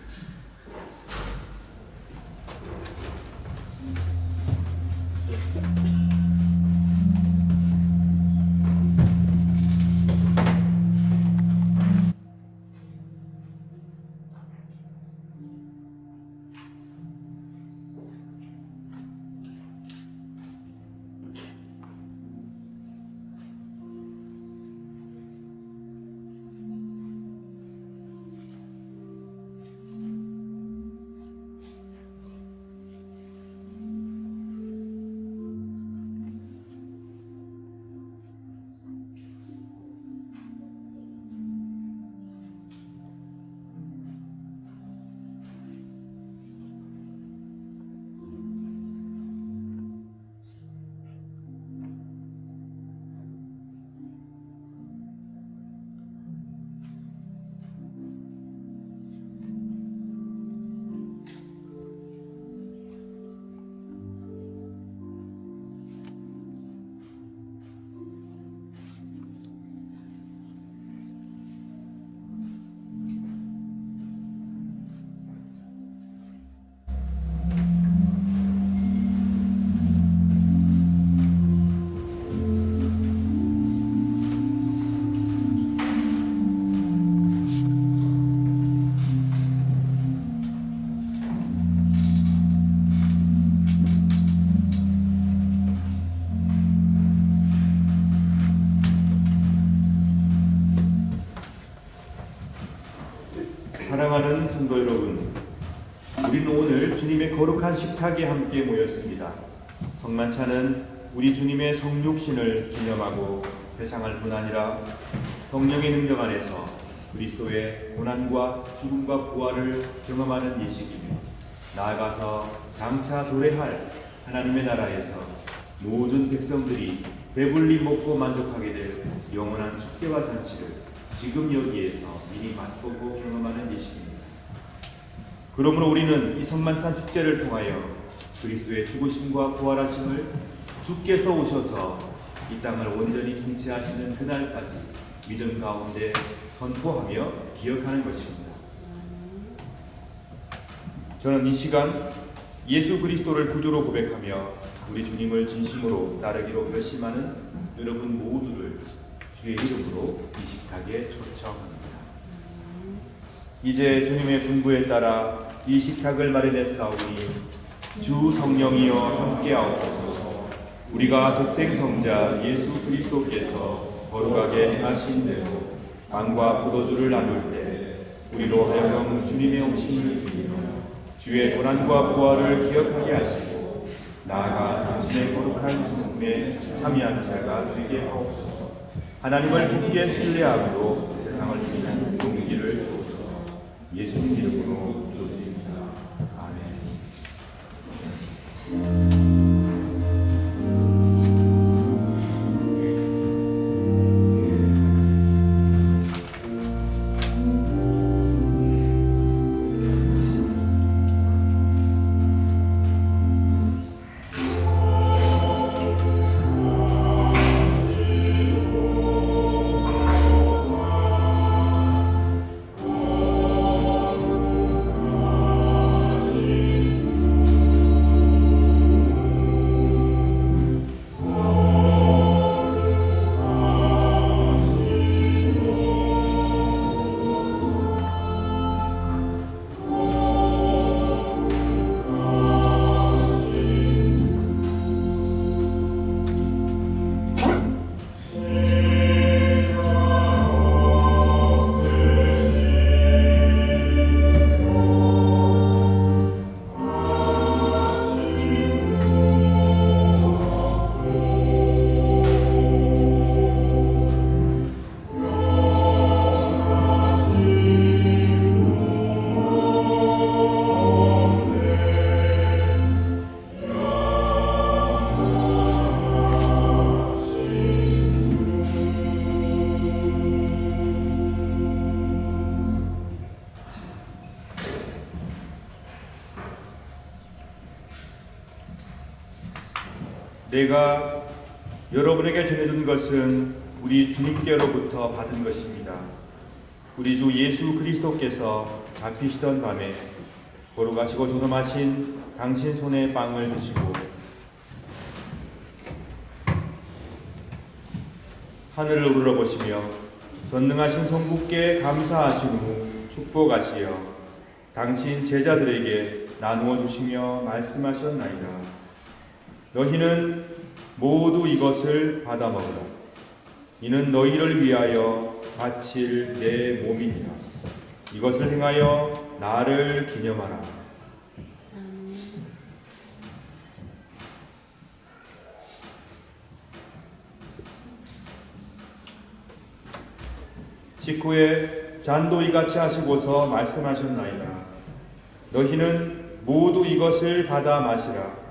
Speaker 3: 사랑하는 성도 여러분, 우리는 오늘 주님의 거룩한 식탁에 함께 모였습니다. 성만찬은 우리 주님의 성육신을 기념하고 회상할 뿐 아니라 성령의 능력 안에서 그리스도의 고난과 죽음과 부활을 경험하는 예식이며, 나아가서 장차 도래할 하나님의 나라에서 모든 백성들이 배불리 먹고 만족하게 될 영원한 축제와 잔치를 지금 여기에서 미리 맛보고 경험하는 예식입니다. 그러므로 우리는 이 성만찬 축제를 통하여 그리스도의 죽으심과 부활하심을 주께서 오셔서 이 땅을 온전히 통치하시는 그날까지 믿음 가운데 선포하며 기억하는 것입니다. 저는 이 시간 예수 그리스도를 구주로 고백하며 우리 주님을 진심으로 따르기로 결심하는 여러분 모두를 주의 이름으로 이 식탁에 초청합니다. 이제 주님의 분부에 따라 이 식탁을 마련했사오니 주 성령이여 함께하옵소서. 우리가 독생성자 예수 그리스도께서 거룩하게 행하신 대로 빵과 포도주를 나눌 때 우리로 하여금 주님의 오심을 기리며 주의 고난과 부활을 기억하게 하시고 나아가 당신의 거룩한 성품에 참여하는 자가 되게 하옵소서. 하나님을 깊게 신뢰하므로 세상을 이기는 용기를 주옵소서. 예수님 이름으로 기도드립니다. 아멘. 내가 여러분에게 전해준 것은 우리 주님께로부터 받은 것입니다. 우리 주 예수 그리스도께서 잡히시던 밤에 거룩하시고 존엄하신 당신 손에 빵을 드시고 하늘을 우러러보시며 전능하신 성부께 감사하신 후 축복하시어 당신 제자들에게 나누어 주시며 말씀하셨나이다. 너희는 모두 이것을 받아 먹으라. 이는 너희를 위하여 바칠 내 몸이니라. 이것을 행하여 나를 기념하라. 식후에 잔도 이같이 하시고서 말씀하셨나이다. 너희는 모두 이것을 받아 마시라.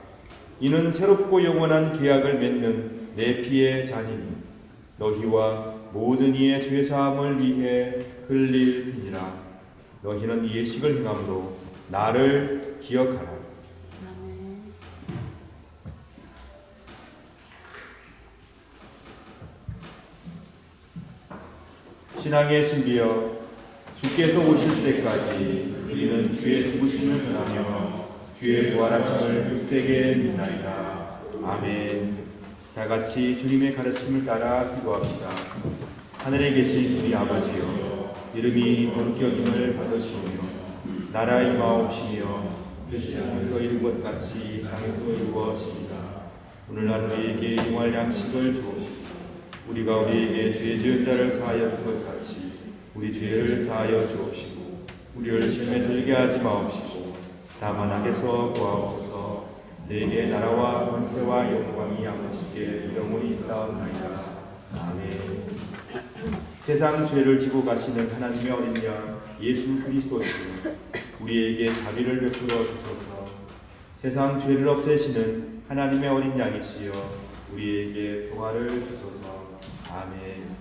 Speaker 3: 이는 새롭고 영원한 계약을 맺는 내 피의 잔이니 너희와 모든 이의 죄사함을 위해 흘릴 피니라. 너희는 이 예식을 행함으로 나를 기억하라. 신앙의 신비여, 주께서 오실 때까지 우리는 주의 죽으심을 전하며 주의 부활하심을 굳세게 믿나이다. 아멘. 다 같이 주님의 가르침을 따라 기도합시다. 하늘에 계신 우리 아버지여, 이름이 거룩히 여김을 받으시오며 나라 임하옵시며 뜻이 하늘에서 이룬 것 같이 땅에서도 이루어지이다. 오늘날 우리에게 용할 양식을 주옵시고 우리가 우리에게 죄 지은 자를 사하여 준 것 같이 우리 죄를 사하여 주옵시고 우리를 시험에 들게 하지 마옵시고 다만 악에서 구하옵소서. 내게 나라와 권세와 영광이 아버지께 영원히 있사옵나이다. 아멘. 세상 죄를 지고 가시는 하나님의 어린 양 예수 그리스도시요 우리에게 자비를 베풀어 주소서. 세상 죄를 없애시는 하나님의 어린 양이시여 우리에게 평화를 주소서. 아멘.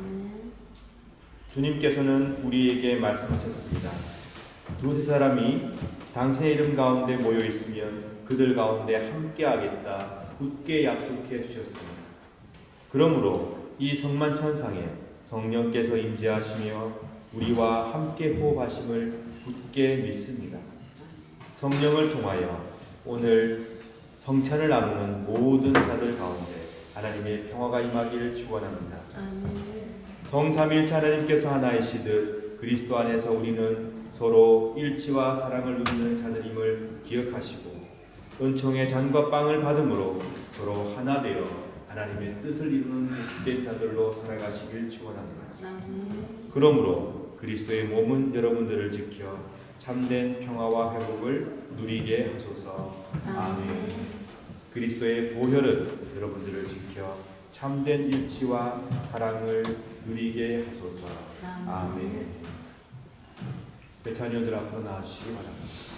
Speaker 3: 주님께서는 우리에게 말씀하셨습니다. 두세 사람이 당신의 이름 가운데 모여 있으면 그들 가운데 함께하겠다 굳게 약속해 주셨습니다. 그러므로 이 성만찬상에 성령께서 임재하시며 우리와 함께 호흡하심을 굳게 믿습니다. 성령을 통하여 오늘 성찬을 나누는 모든 자들 가운데 하나님의 평화가 임하기를 축원합니다. 성삼일체 하나님께서 하나이시듯 그리스도 안에서 우리는 서로 일치와 사랑을 누리는 자들임을 기억하시고 은총의 잔과 빵을 받음으로 서로 하나 되어 하나님의 뜻을 이루는 복된 자들로 살아가시길 축원합니다. 그러므로 그리스도의 몸은 여러분들을 지켜 참된 평화와 회복을 누리게 하소서. 아멘. 그리스도의 보혈은 여러분들을 지켜 참된 일치와 사랑을 누리게 하소서. 아멘. 배찬이들 앞으로 나와주시기 바랍니다.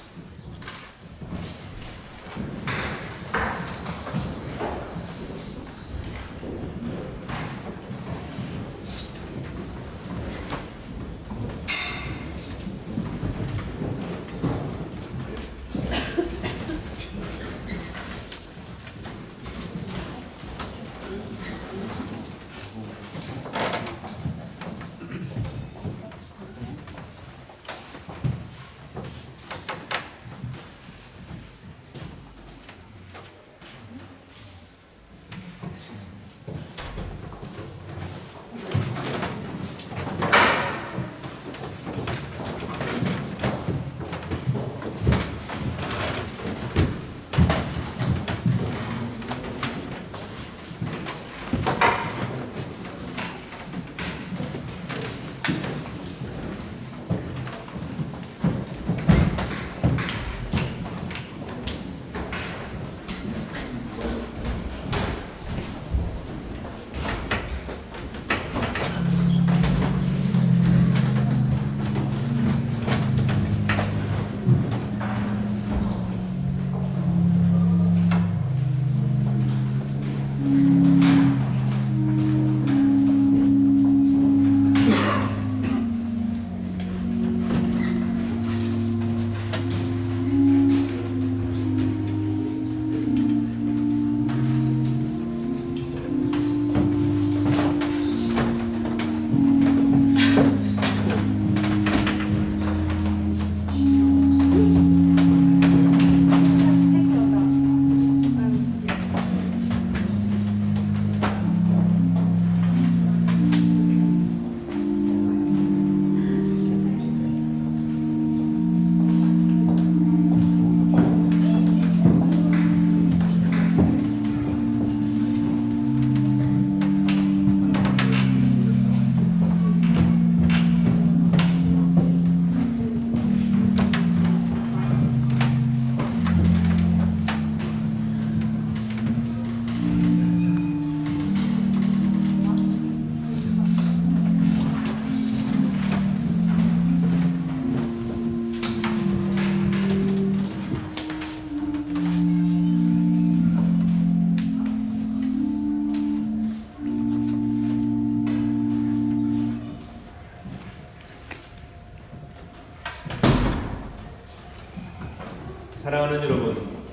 Speaker 3: 사랑하는 여러분,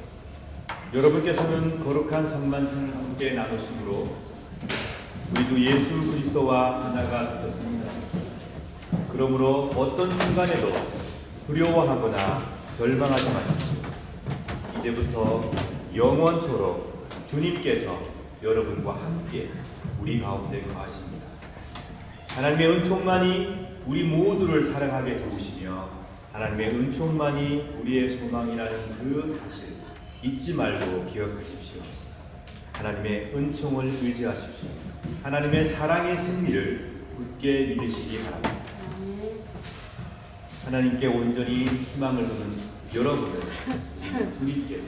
Speaker 3: 여러분께서는 거룩한 성만찬을 함께 나누심으로 우리 주 예수 그리스도와 하나가 되셨습니다. 그러므로 어떤 순간에도 두려워하거나 절망하지 마십시오. 이제부터 영원토록 주님께서 여러분과 함께 우리 가운데 거하십니다. 하나님의 은총만이 우리 모두를 사랑하게 도우시며 하나님의 은총만이 우리의 소망이라는 그 사실 잊지 말고 기억하십시오. 하나님의 은총을 의지하십시오. 하나님의 사랑의 승리를 굳게 믿으시기 바랍니다. 하나님께 온전히 희망을 두는 여러분을 주님께서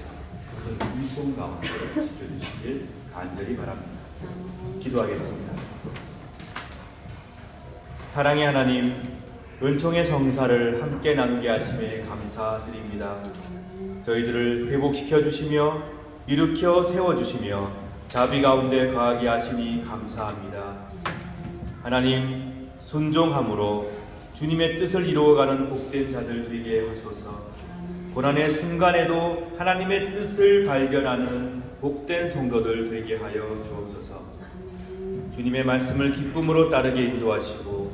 Speaker 3: 그 은총 가운데 지켜주시길 간절히 바랍니다. 기도하겠습니다. 사랑의 하나님, 은총의 성사를 함께 나누게 하심에 감사드립니다. 저희들을 회복시켜 주시며 일으켜 세워주시며 자비 가운데 거하게 하시니 감사합니다. 하나님, 순종함으로 주님의 뜻을 이루어가는 복된 자들 되게 하소서. 고난의 순간에도 하나님의 뜻을 발견하는 복된 성도들 되게 하여 주옵소서. 주님의 말씀을 기쁨으로 따르게 인도하시고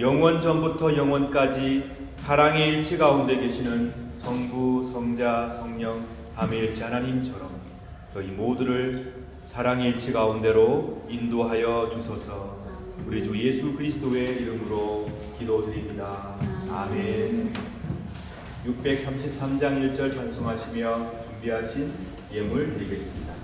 Speaker 3: 영원 전부터 영원까지 사랑의 일치 가운데 계시는 성부, 성자, 성령, 삼위일체 하나님처럼 저희 모두를 사랑의 일치 가운데로 인도하여 주소서. 우리 주 예수 그리스도의 이름으로 기도드립니다. 아멘. 633장 1절 찬송하시며 준비하신 예물 드리겠습니다.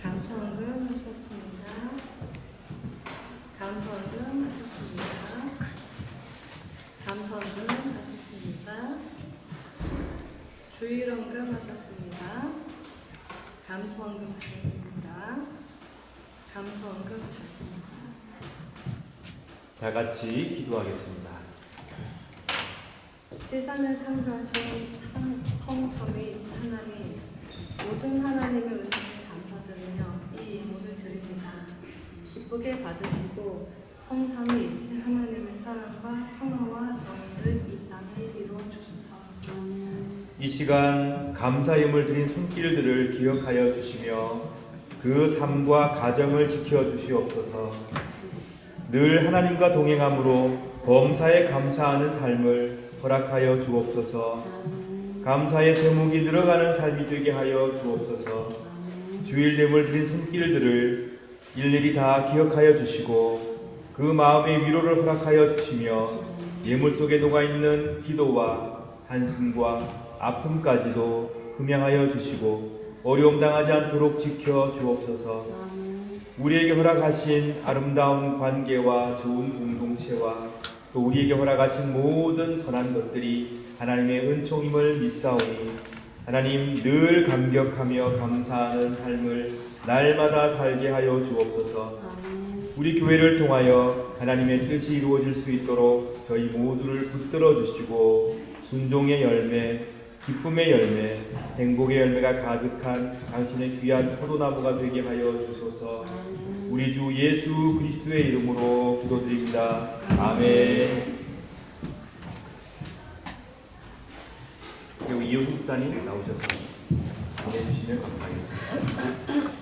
Speaker 4: 감사원금 하셨습니다. 감사원금 하셨습니다. 감사원금 하셨습니다. 주일원금 하셨습니다. 감사원금 하셨습니다. 감사원금 하셨습니다.
Speaker 3: 다 같이 기도하겠습니다.
Speaker 4: 세상을 창조하신 성삼위 하나님, 모든 하나님의 은총에 감사드리며 이 예물을 드립니다. 기쁘게 받으시고 성삼위일체 하나님의 사랑과 평화와 정의를 이 땅에 이루어 주소서.
Speaker 3: 이 시간 감사 예물 드린 손길들을 기억하여 주시며 그 삶과 가정을 지켜 주시옵소서. 늘 하나님과 동행함으로 범사에 감사하는 삶을 허락하여 주옵소서. 감사의 제목이 늘어가는 삶이 되게 하여 주옵소서. 주일 예물 드린 손길들을 일일이 다 기억하여 주시고 그 마음의 위로를 허락하여 주시며 예물 속에 녹아있는 기도와 한숨과 아픔까지도 흠양하여 주시고 어려움 당하지 않도록 지켜 주옵소서. 우리에게 허락하신 아름다운 관계와 좋은 공동체와 또 우리에게 허락하신 모든 선한 것들이 하나님의 은총임을 믿사오니 하나님 늘 감격하며 감사하는 삶을 날마다 살게 하여 주옵소서. 우리 교회를 통하여 하나님의 뜻이 이루어질 수 있도록 저희 모두를 붙들어 주시고 순종의 열매, 기쁨의 열매, 행복의 열매가 가득한 당신의 귀한 포도나무가 되게 하여 주소서. 우리 주 예수 그리스도의 이름으로 기도드립니다. 아멘. 그리고 이효수 목사님 나오셔서 보내주시면 감사하겠습니다.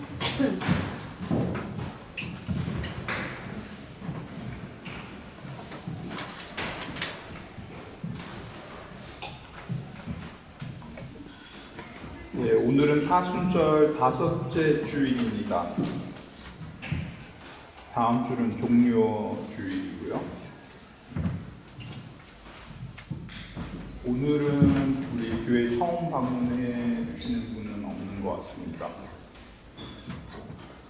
Speaker 7: 네, 오늘은 사순절 5째 주일입니다. 다음 주는 종료 주일이고요. 오늘은 우리 교회 처음 방문해 주시는 분은 없는 것 같습니다.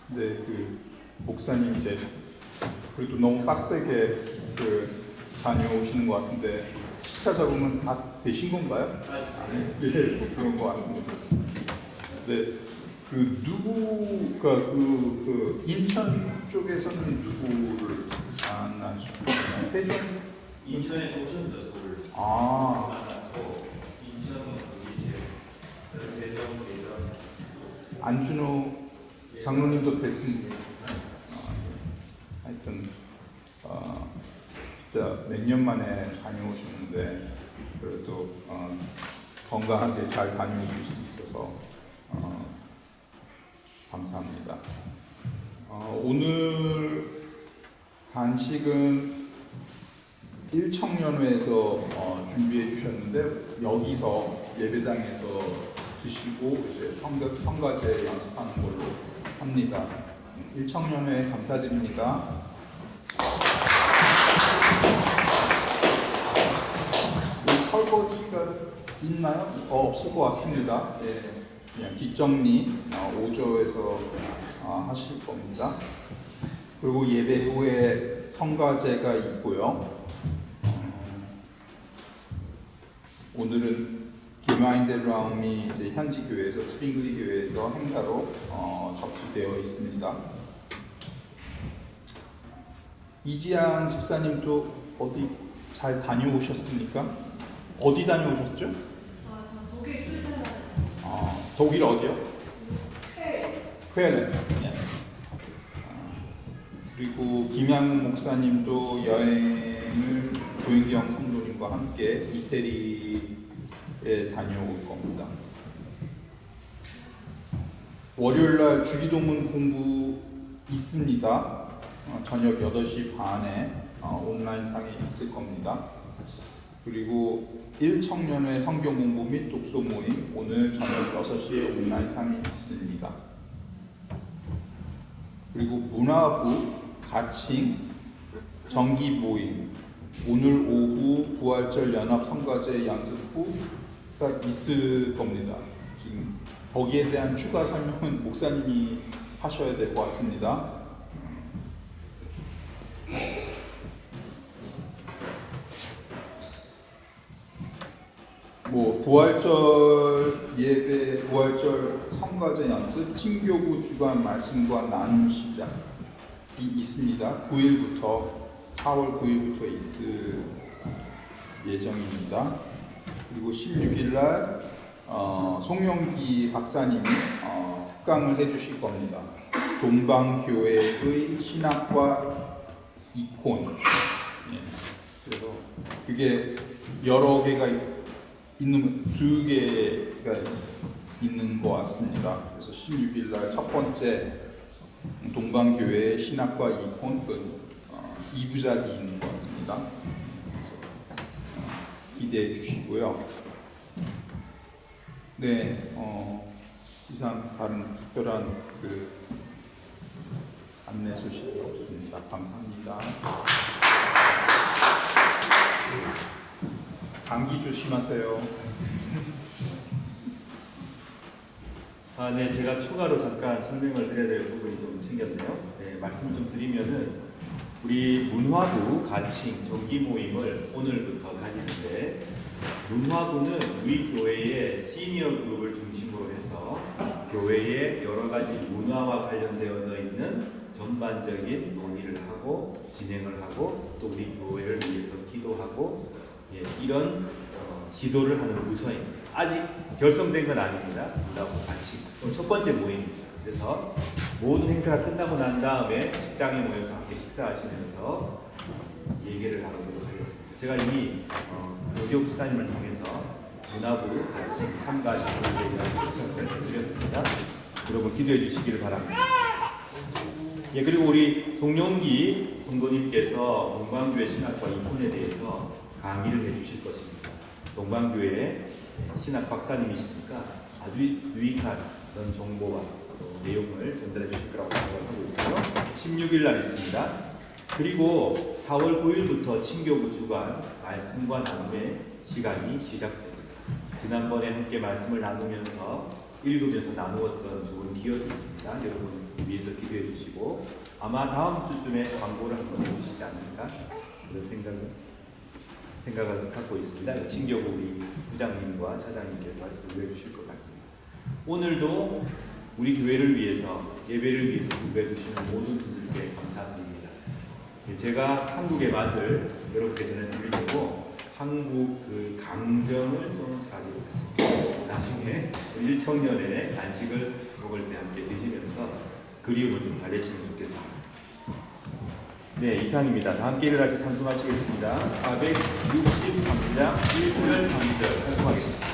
Speaker 7: 네, 그 목사님 이제 그래도 너무 빡세게 다녀오시는 것 같은데 시차 적응은 다 되신 건가요? 네, 그런 것 같습니다. 네, 그 누구가 그 인천 쪽에서는 누구를 만나시나요? 세종?
Speaker 3: 인천에서 오셨죠, 돌을.
Speaker 7: 아,
Speaker 3: 인천은 이제 세종.
Speaker 7: 안준호 장로님도 뵀습니다. 하여튼 진짜 몇 년 만에 다녀오셨는데 그래도 건강하게 잘 다녀오실 수 있어서 감사합니다. 오늘 간식은 1청년회에서 준비해 주셨는데 여기서 예배당에서 드시고 이제 성가제 연습하는 걸로 합니다. 1청년회 감사드립니다. 설거지가 있나요? 없을 것 같습니다. 예, 그냥 뒷정리 5조에서 하실 겁니다. 그리고 예배 후에 성가제가 있고요. 오늘은 기마인드라움이 이제 현지 교회에서 스프링글리 교회에서 행사로 접수되어 있습니다. 이지양 집사님도 어디 잘 다녀오셨습니까? 어디 다녀오셨죠?
Speaker 4: 저 독일 출장
Speaker 7: 독일 어디요? 퀘렌. 그리고 김양훈 목사님도 여행을 조인경 성도님과 함께 이태리에 다녀올 겁니다. 월요일날 주기도문 공부 있습니다. 저녁 8시 반에 온라인상에 있을 겁니다. 그리고 1청년회 성경 공부 및 독서 모임 오늘 저녁 6시에 온라인상에 있습니다. 그리고 문화부 가칭 정기 모임 오늘 오후 부활절 연합 성가제 연습 후가 있을 겁니다. 지금 거기에 대한 추가 설명은 목사님이 하셔야 될 것 같습니다. 부활절 예배, 부활절 성가제 연습, 친교구 주간 말씀과 나눔 시작이 있습니다. 9일부터 4월 9일부터 있을 예정입니다. 그리고 16일 날 송영기 박사님이 특강을 해주실 겁니다. 동방교회의 신학과 이콘. 그래서 그게 여러 개가 있는 2개가 있는 것 같습니다. 그래서 16일 날 첫 번째 동방교회의 신학과 이콘 2부작이 있는 것 같습니다. 그래서 기대해 주시고요. 네, 이상 다른 특별한 안내 소식이 없습니다. 감사합니다. 감기 조심하세요.
Speaker 3: 네, 제가 추가로 잠깐 설명을 드려야 될 부분이 좀 생겼네요. 네, 말씀을 좀 드리면은 우리 문화부 가칭 정기 모임을 오늘부터 가지는데 문화부는 우리 교회의 시니어 그룹을 중심으로 해서 교회의 여러 가지 문화와 관련되어져 있는 전반적인 논의를 하고 진행을 하고 또 우리 교회를 위해서 기도하고 이런 지도를 하는 부서입니다. 아직 결성된 건 아닙니다. 문화부 같이 첫 번째 모임입니다. 그래서 모든 행사가 끝나고 난 다음에 식당에 모여서 함께 식사하시면서 얘기를 나누도록 하겠습니다. 제가 이미 조기옥 수사님을 통해서 문화부 같이 참가하시는 대한 추천을 해드렸습니다. 여러분 기도해 주시기를 바랍니다. 그리고 우리 송영기 성도님께서 동방교회 신학과 이콘에 대해서 강의를 해주실 것입니다. 동방교회 신학 박사님이시니까 아주 유익한 그런 정보와 내용을 전달해 주실 거라고 생각하고 있고요. 16일 날 있습니다. 그리고 4월 9일부터 친교구 주간 말씀과 나눔의 시간이 시작됩니다. 지난번에 함께 말씀을 나누면서 읽으면서 나누었던 좋은 기억이 있습니다. 여러분 위해서 기도해 주시고 아마 다음 주쯤에 광고를 한번 해주시지 않을까 그런 생각을 갖고 있습니다. 친교구 우리 부장님과 차장님께서 수고해 주실 것 같습니다. 오늘도 우리 교회를 위해서 예배를 위해서 수고해 주시는 모든 분들께 감사드립니다. 제가 한국의 맛을 여러분께 전해드리려고 한국 강정을 좀 가지고 왔습니다. 나중에 1청년회 간식을 먹을 때 함께 드시면서 그리움을 좀 달래시면 좋겠습니다. 네, 이상입니다. 다 함께 일어나서 찬송하시겠습니다. 463장 1절 3절 찬송하겠습니다.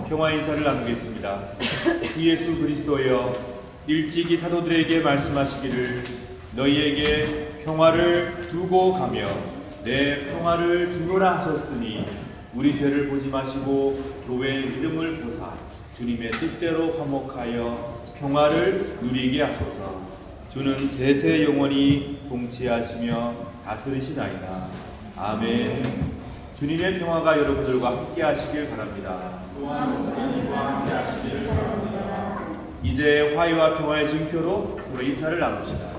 Speaker 3: 평화 인사를 나누겠습니다. 주 예수 그리스도여, 일찍이 사도들에게 말씀하시기를 너희에게 평화를 두고 가며 내 평화를 주노라 하셨으니 우리 죄를 보지 마시고 교회의 믿음을 보사 주님의 뜻대로 화목하여 평화를 누리게 하소서. 주는 세세 영원히 통치하시며 다스리시나이다. 아멘. 주님의 평화가 여러분들과 함께 하시길 바랍니다. 이제 화해와 평화의 징표로 서로 인사를 나눕시다.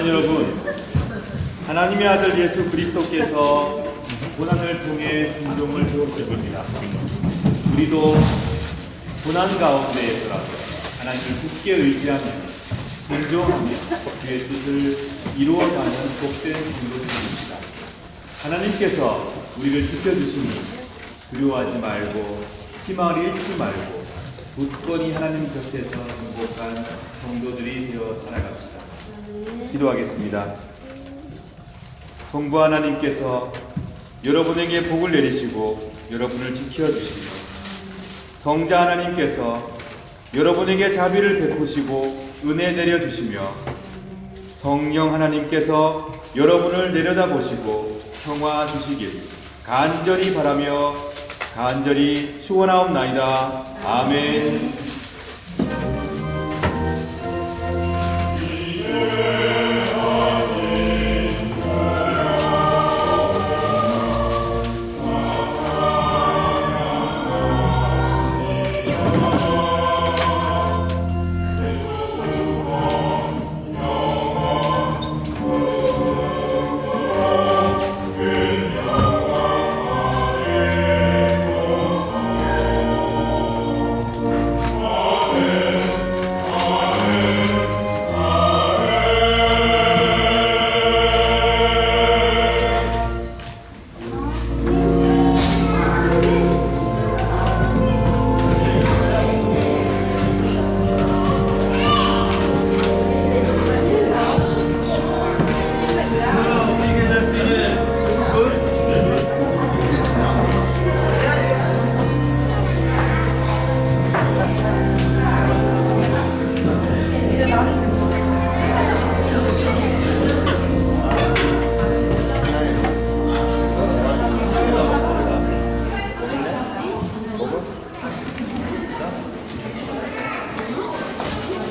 Speaker 3: 사랑하는 여러분, 하나님의 아들 예수 그리스도께서 고난을 통해 순종을 배우실 겁니다. 우리도 고난 가운데에서라도 하나님을 굳게 의지하며 순종하며 그의 뜻을 이루어가는 복된 성도들입니다. 하나님께서 우리를 지켜주시니 두려워하지 말고 희망을 잃지 말고 굳건히 하나님 곁에서 행복한 성도들이 되어 살아갑시다. 기도하겠습니다. 성부 하나님께서 여러분에게 복을 내리시고 여러분을 지켜주시고 성자 하나님께서 여러분에게 자비를 베푸시고 은혜 내려주시며 성령 하나님께서 여러분을 내려다보시고 평화 주시길 간절히 바라며 간절히 축원하옵나이다. 아멘.